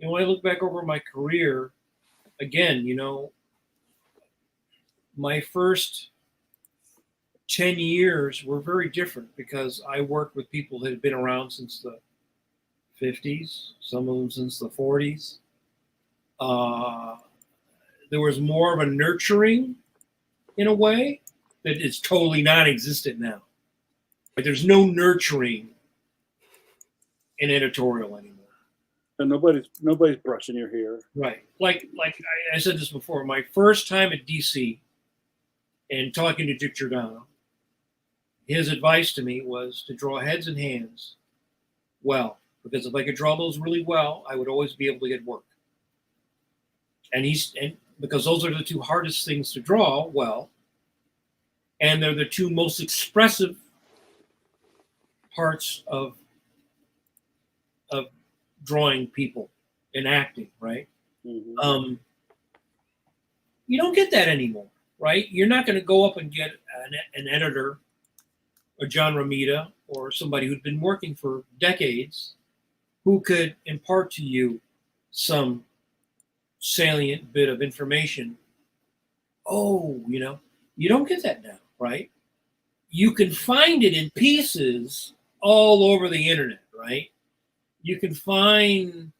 S2: I look back over my career, again, you know, my first 10 years were very different because I worked with people that had been around since the 50s, some of them since the 40s. There was more of a nurturing in a way that is totally non-existent now. Like there's no nurturing in editorial anymore.
S1: And nobody's brushing your hair.
S2: Right. Like I said this before, my first time at DC and talking to Dick Giordano, his advice to me was to draw heads and hands well, because if I could draw those really well, I would always be able to get work. And because those are the two hardest things to draw well, and they're the two most expressive parts of drawing people and acting, right?
S1: Mm-hmm.
S2: You don't get that anymore, right? You're not going to go up and get an editor, or John Romita, or somebody who'd been working for decades, who could impart to you some salient bit of information. Oh, you don't get that now, right? You can find it in pieces all over the internet, right? You can find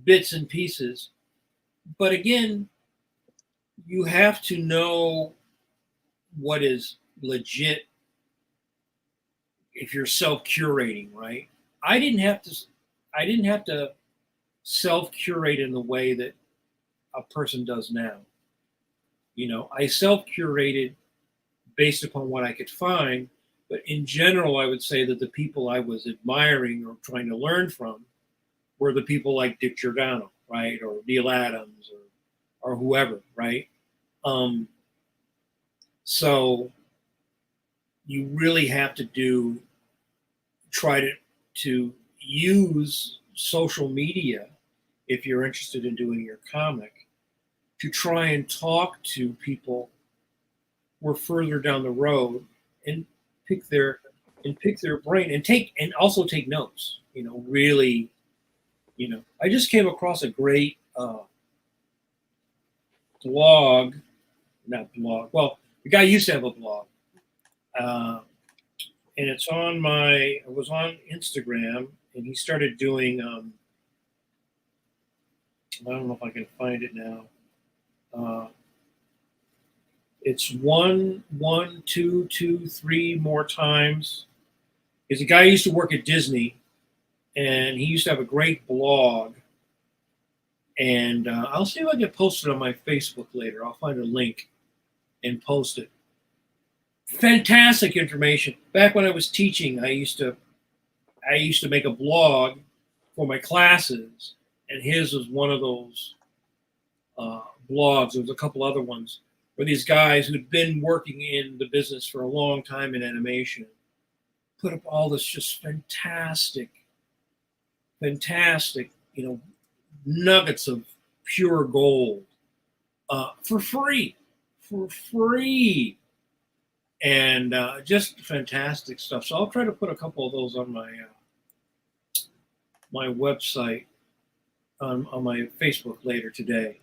S2: bits and pieces, but again, you have to know what is legit if you're self-curating, right? I didn't have to self-curate in the way that a person does now. I self-curated based upon what I could find, but in general, I would say that the people I was admiring or trying to learn from were the people like Dick Giordano, right? Or Neil Adams or whoever, right? So you really have to try to use social media if you're interested in doing your comic, to try and talk to people who are further down the road and pick their brain and also take notes. Really, I just came across a great blog, not blog. Well, the guy used to have a blog, and it was on Instagram, and he started doing. I don't know if I can find it now. It's 1, 1, 2, 2, 3 more times. He's a guy who used to work at Disney, and he used to have a great blog. And I'll see if I can post it on my Facebook later. I'll find a link and post it. Fantastic information. Back when I was teaching, I used to make a blog for my classes, and his was one of those blogs. There was a couple other ones where these guys who'd been working in the business for a long time in animation put up all this just fantastic, nuggets of pure gold for free, and just fantastic stuff. So I'll try to put a couple of those on my website, on my Facebook later today.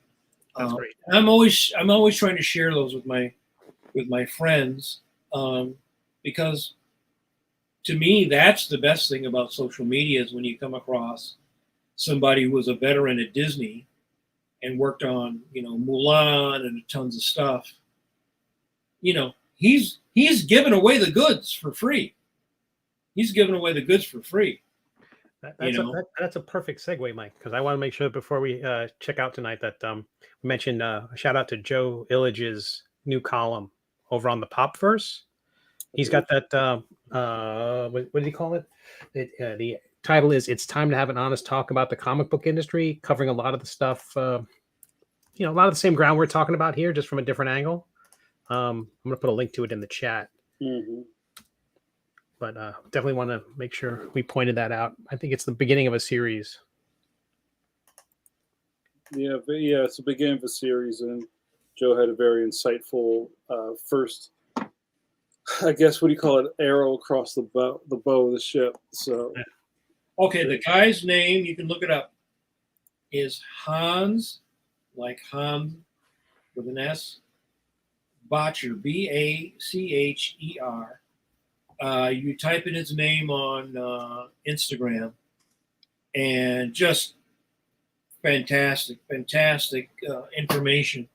S3: That's great.
S2: I'm always trying to share those with my friends, because to me that's the best thing about social media is when you come across somebody who was a veteran at Disney and worked on Mulan and tons of stuff. He's giving away the goods for free.
S3: That's a perfect segue, Mike, because I want to make sure before we check out tonight that we mentioned a shout out to Joe Illich's new column over on the Popverse. He's got that. What did he call it? The title is "It's Time to Have an Honest Talk About the Comic Book Industry," covering a lot of the stuff. A lot of the same ground we're talking about here, just from a different angle. I'm going to put a link to it in the chat.
S1: Mm-hmm.
S3: But definitely want to make sure we pointed that out. I think it's the beginning of a series.
S1: Yeah, it's the beginning of a series, and Joe had a very insightful first, I guess, what do you call it, arrow across the bow of the ship. So,
S2: okay, the guy's name, you can look it up, is Hans, like Hans with an S, Bacher, Bacher. You type in his name on Instagram, and just fantastic information.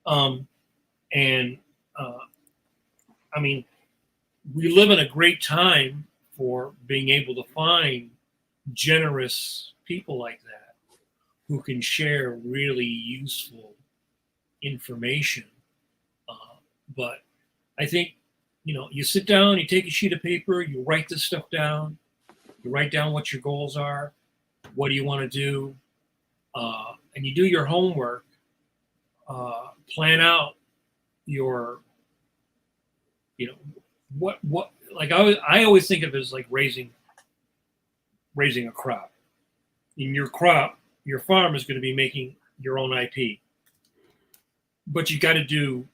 S2: And I mean, we live in a great time for being able to find generous people like that who can share really useful information. But I think, you sit down, you take a sheet of paper, you write this stuff down, you write down what your goals are, what do you want to do, and you do your homework, plan out your, what like I always think of it as like raising a crop. In your crop, your farm is going to be making your own IP, but you've got to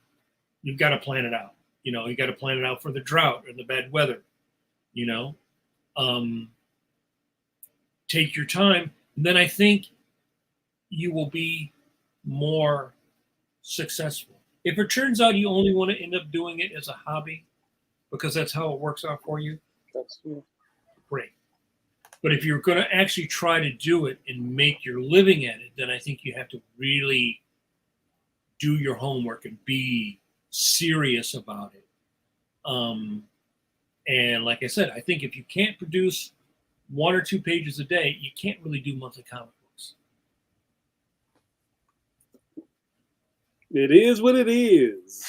S2: plan it out. You got to plan it out for the drought and the bad weather. Take your time, and then I think you will be more successful. If it turns out you only want to end up doing it as a hobby because that's how it works out for you,
S1: That's true.
S2: great. But if you're going to actually try to do it and make your living at it, then I think you have to really do your homework and be serious about it. And like I said, I think if you can't produce 1 or 2 pages a day, you can't really do monthly comic books.
S1: It is what it is.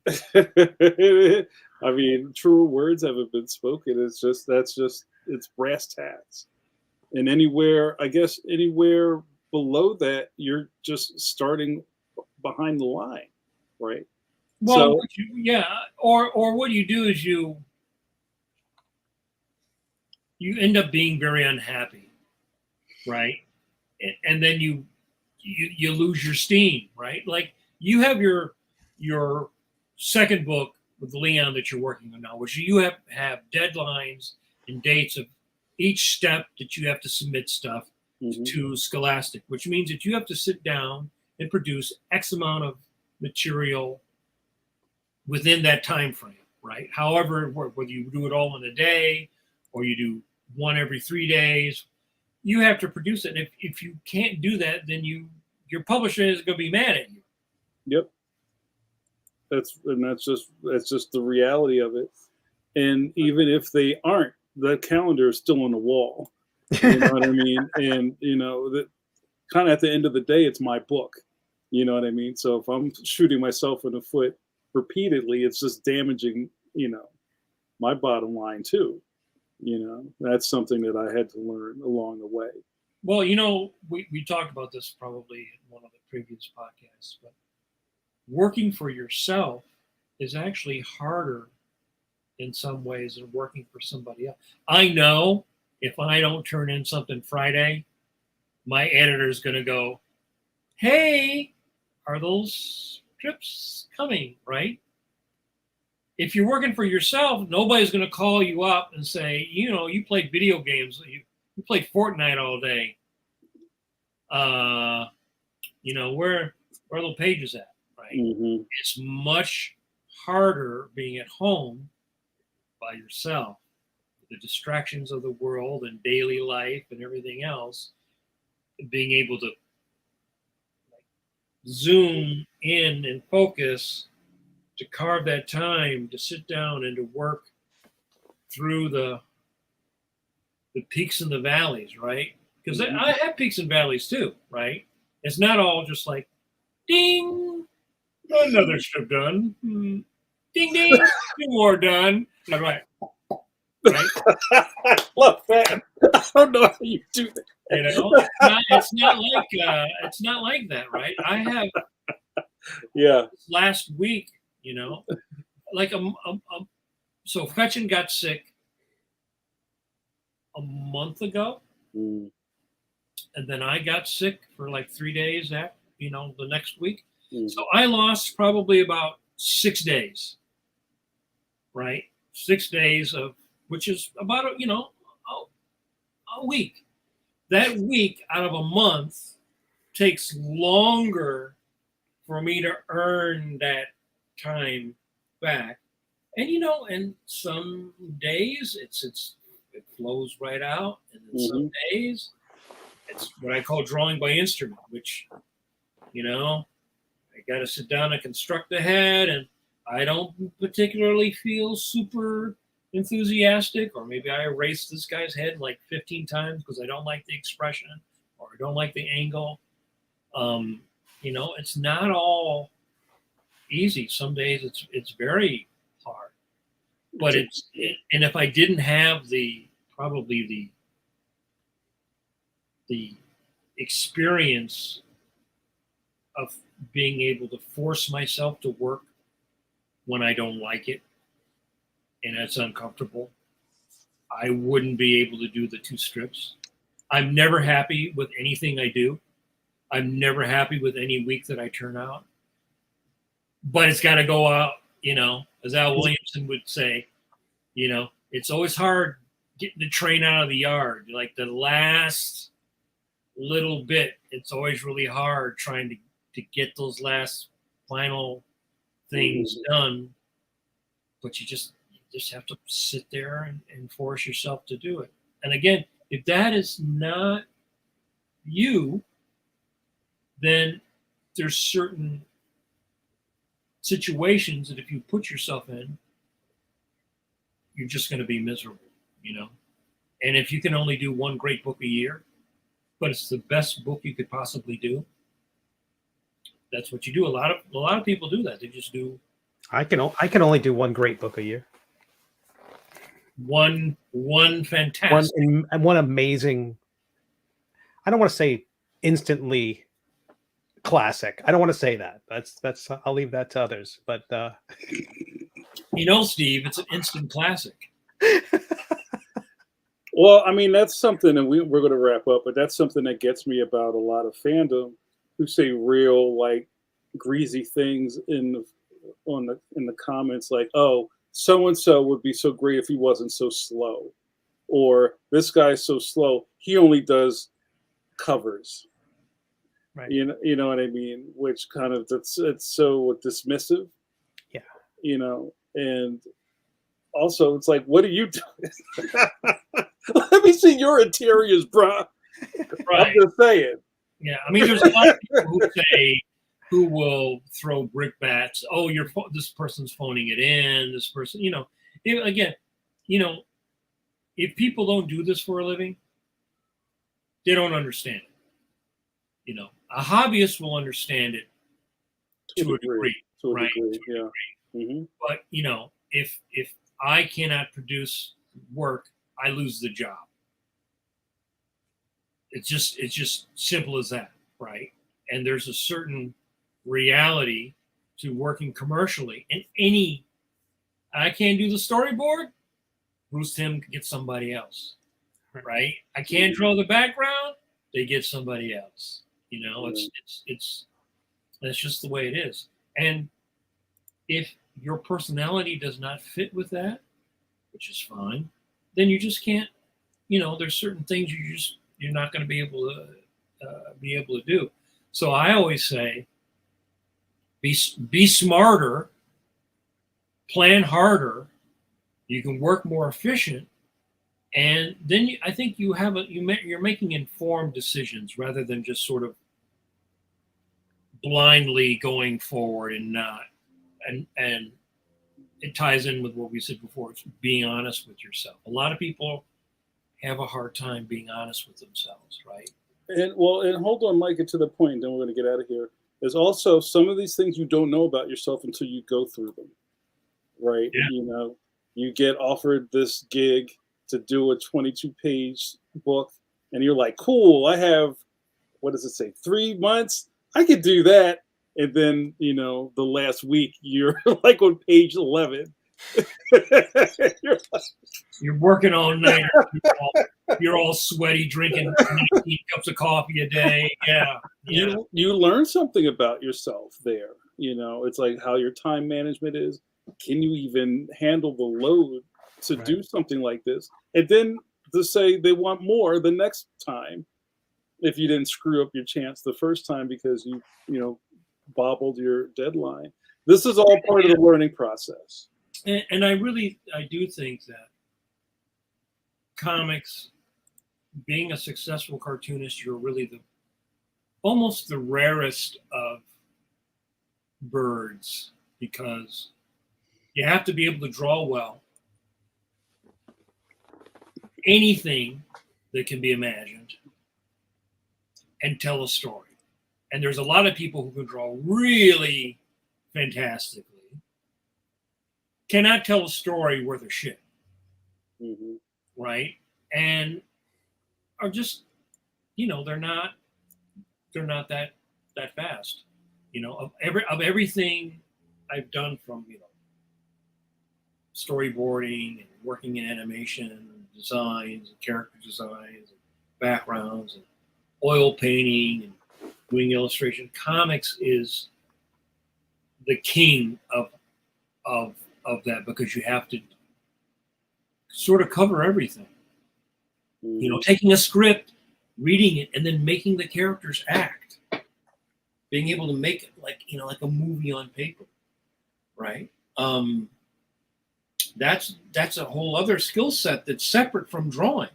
S1: I mean, truer words haven't been spoken. It's brass tacks. And anywhere below that, you're just starting behind the line, right?
S2: Well, or what you do is you end up being very unhappy, right? And then you lose your steam, right? Like you have your second book with Leon that you're working on now, which you have deadlines and dates of each step that you have to submit stuff to Scholastic, which means that you have to sit down and produce X amount of material within that time frame, right? However, whether you do it all in a day or you do one every 3 days, you have to produce it. And if you can't do that, then your publisher is going to be mad at you.
S1: Yep. That's just the reality of it. And even if they aren't, the calendar is still on the wall. You know what I mean? And that kind of at the end of the day, it's my book. You know what I mean? So if I'm shooting myself in the foot repeatedly, it's just damaging, my bottom line too. That's something that I had to learn along the way.
S2: Well, we talked about this probably in one of the previous podcasts, but working for yourself is actually harder in some ways than working for somebody else. I know if I don't turn in something Friday, my editor is going to go, hey, are those strips coming, right? If you're working for yourself, nobody's going to call you up and say, you played video games. You played Fortnite all day. Where are the pages at, right? Mm-hmm. It's much harder being at home by yourself. The distractions of the world and daily life and everything else, being able to zoom in and focus to carve that time to sit down and to work through the peaks and the valleys, right? Because I have peaks and valleys too, right? It's not all just like, ding, another strip done. Ding, ding, 2 more done. I'm like, right?
S1: I love that. I don't know how you do that.
S2: It's not like that, right? I have last week, like so Fetchin got sick a month ago, and then I got sick for like 3 days after, the next week. So I lost probably about 6 days, right? 6 days of, which is about a week. That week out of a month takes longer for me to earn that time back. And and some days it flows right out, and then some days it's what I call drawing by instrument, which, you know, I got to sit down and construct the head, and I don't particularly feel super enthusiastic, or maybe I erased this guy's head like 15 times because I don't like the expression or I don't like the angle. You know, it's not all easy. Some days it's very hard, but and if I didn't have the experience of being able to force myself to work when I don't like it and it's uncomfortable, I wouldn't be able to do the 2 strips. I'm never happy with anything I do. I'm never happy with any week that I turn out. But it's got to go out, you know, as Al Williamson would say, you know, it's always hard getting the train out of the yard. Like the last little bit, it's always really hard trying to get those last final things done. But you just have to sit there and force yourself to do it. And again, if that is not you, then there's certain situations that if you put yourself in, you're just going to be miserable, you know. And if you can only do 1 great book a year, but it's the best book you could possibly do, that's what you do. A lot of people do that. They just do.
S3: I can only do 1 great book a year.
S2: One fantastic,
S3: one amazing. I don't want to say instantly classic. I don't want to say that. That's. I'll leave that to others. But
S2: you know, Steve, it's an instant classic.
S1: Well, I mean, that's something, and we're going to wrap up. But that's something that gets me about a lot of fandom who say real like greasy things in the comments, like, "Oh, so and so would be so great if he wasn't so slow," or "This guy's so slow, he only does covers."
S3: Right.
S1: You know what I mean? Which kind of it's so dismissive.
S3: Yeah.
S1: You know, and also it's like, what are you doing? Let me see your interiors, bruh.
S2: Right.
S1: I'm just saying.
S2: Yeah, I mean, there's a lot of people who will throw brickbats. Oh, this person's phoning it in. This person, you know, again, you know, if people don't do this for a living, they don't understand it. You know, a hobbyist will understand it to a degree, right?
S1: Yeah. Mm-hmm.
S2: But you know, if I cannot produce work, I lose the job. It's just simple as that, right? And there's a certain reality to working commercially. And I can't do the storyboard, Bruce Timm can get somebody else, right? I can't draw the background, they get somebody else. You know, it's that's just the way it is. And if your personality does not fit with that, which is fine, then you just can't. You know, there's certain things you're not going to be able to do. So I always say, be smarter, plan harder. You can work more efficient, and then I think you're making informed decisions rather than just sort of blindly going forward and not. And it ties in with what we said before. It's being honest with yourself. A lot of people have a hard time being honest with themselves, right?
S1: And hold on, Mike, to the point, then we're going to get out of here. There's also some of these things you don't know about yourself until you go through them, right?
S2: Yeah.
S1: You know, you get offered this gig to do a 22-page book, and you're like, cool, I have, what does it say, 3 months? I could do that. And then, you know, the last week, you're like on page 11.
S2: You're working all night. You're all sweaty, drinking 19 cups of coffee a day. Yeah.
S1: You learn something about yourself there. You know, it's like how your time management is. Can you even handle the load to do something like this? And then to say they want more the next time if you didn't screw up your chance the first time because you know, bobbled your deadline. This is all part of the learning process.
S2: And I do think that comics being a successful cartoonist, you're really almost the rarest of birds, because you have to be able to draw well. Anything that can be imagined and tell a story. And there's a lot of people who can draw really fantastically, cannot tell a story worth a shit.
S1: Mm-hmm.
S2: Right? And are just, they're not that fast. Of everything I've done, from storyboarding and working in animation, designs, and character designs, and backgrounds, and oil painting, and doing illustration, comics is the king of that, because you have to sort of cover everything. Taking a script, reading it, and then making the characters act. Being able to make it like a movie on paper, right? That's a whole other skill set that's separate from drawing.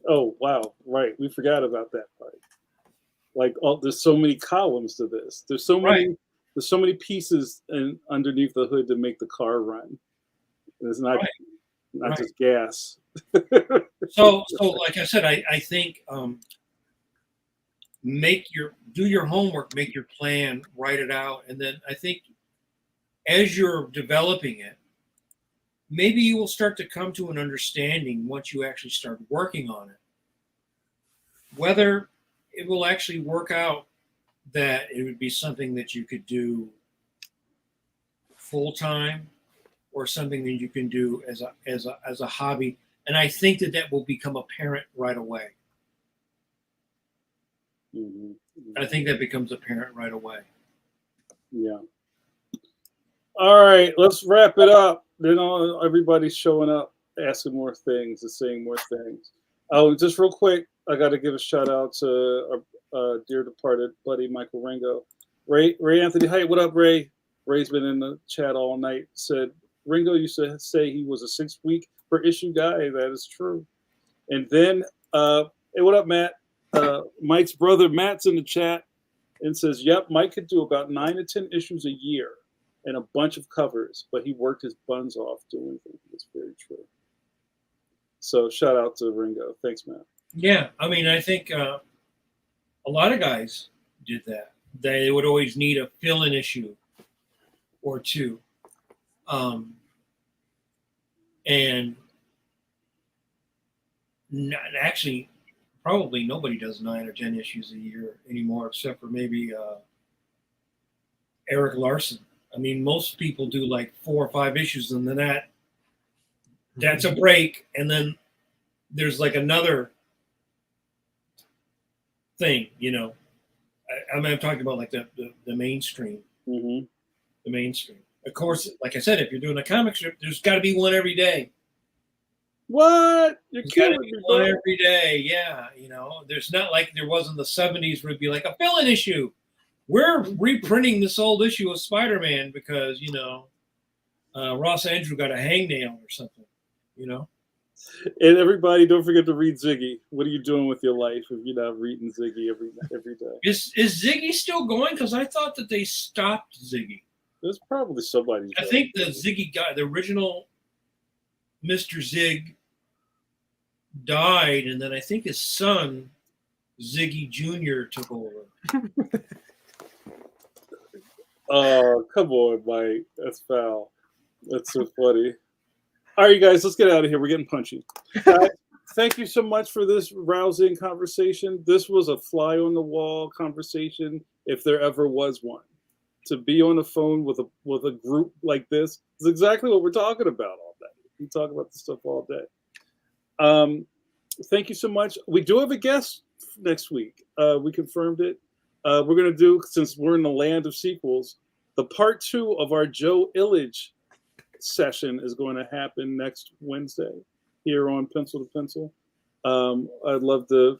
S1: Oh wow, right. We forgot about that part. There's so many columns to this. There's so many pieces underneath the hood to make the car run. It's not just gas.
S2: So like I said, I think do your homework, make your plan, write it out, and then I think as you're developing it, maybe you will start to come to an understanding once you actually start working on it, whether it will actually work out that it would be something that you could do full time, or something that you can do as a hobby. And I think that will become apparent right away.
S1: Mm-hmm.
S2: I think that becomes apparent right away.
S1: Yeah. All right, let's wrap it up. Everybody's showing up, asking more things and saying more things. Oh, just real quick, I got to give a shout out to our dear departed buddy, Michael Ringo. Ray Anthony Height, what up, Ray? Ray's been in the chat all night. Said, Ringo used to say he was a 6-week per issue guy. That is true. And then, hey, what up, Matt? Mike's brother Matt's in the chat and says, yep, Mike could do about 9 to 10 issues a year and a bunch of covers, but he worked his buns off doing things. It's very true. So shout out to Ringo. Thanks, Matt.
S2: Yeah, I mean, I think a lot of guys did that. They would always need a fill-in issue or two. And actually, probably nobody does 9 or 10 issues a year anymore, except for maybe Eric Larson. I mean, most people do like 4 or 5 issues, and then that's a break, and then there's like another thing, I'm talking about like the mainstream.
S1: Mm-hmm.
S2: The mainstream. Of course, like I said, if you're doing a comic strip, there's got to be one every day.
S1: What? You're
S2: killing me, one every day. Yeah, there's not like there was in the 70s where it'd be like a fill-in issue. We're reprinting this old issue of Spider-Man because Ross Andrew got a hangnail or something.
S1: And everybody, don't forget to read Ziggy. What are you doing with your life if you're not reading Ziggy every day?
S2: Is Ziggy still going? Because I thought that they stopped Ziggy.
S1: There's probably somebody.
S2: I think the Ziggy guy, the original Mr. Zig, died, and then I think his son, Ziggy Jr., took over.
S1: Oh, come on, Mike. That's foul. That's so funny. All right, you guys, let's get out of here. We're getting punchy. Thank you so much for this rousing conversation. This was a fly on the wall conversation, if there ever was one. To be on the phone with a group like this is exactly what we're talking about all day. We talk about this stuff all day. Thank you so much. We do have a guest next week. We confirmed it. We're going to do, since we're in the land of sequels, the part 2 of our Joe Illidge session is going to happen next Wednesday here on Pencil to Pencil. I'd love to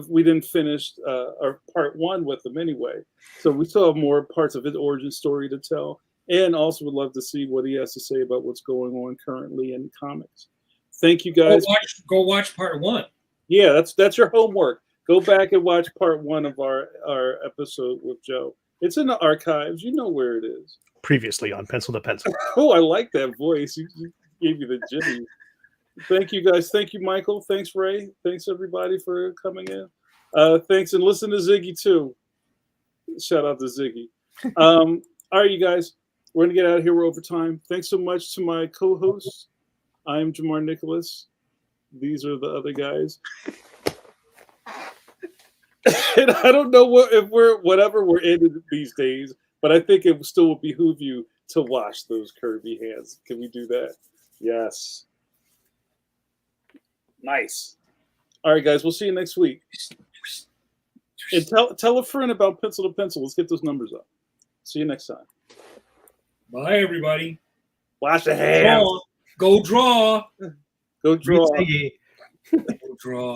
S1: we didn't finish our part 1 with him anyway. So we still have more parts of his origin story to tell. And also would love to see what he has to say about what's going on currently in comics. Thank you guys.
S2: Go watch part 1.
S1: Yeah, that's your homework. Go back and watch part 1 of our episode with Joe. It's in the archives. You know where it is.
S3: Previously on Pencil to Pencil.
S1: Oh, I like that voice. You gave me the jimmy. Thank you, guys. Thank you, Michael. Thanks, Ray. Thanks, everybody, for coming in. Thanks, and listen to Ziggy, too. Shout out to Ziggy. All right, you guys. We're going to get out of here. We're over time. Thanks so much to my co-hosts. I'm JAMAR NICHOLAS. These are the other guys. And I don't know if we're in these days, but I think it still would behoove you to wash those curvy hands. Can we do that? Yes. Nice. All right, guys. We'll see you next week. And tell a friend about Pencil to Pencil. Let's get those numbers up. See you next time.
S2: Bye, everybody.
S1: Wash the hands.
S2: Go draw.
S1: Go draw.
S3: Read Ziggy.
S2: Go draw.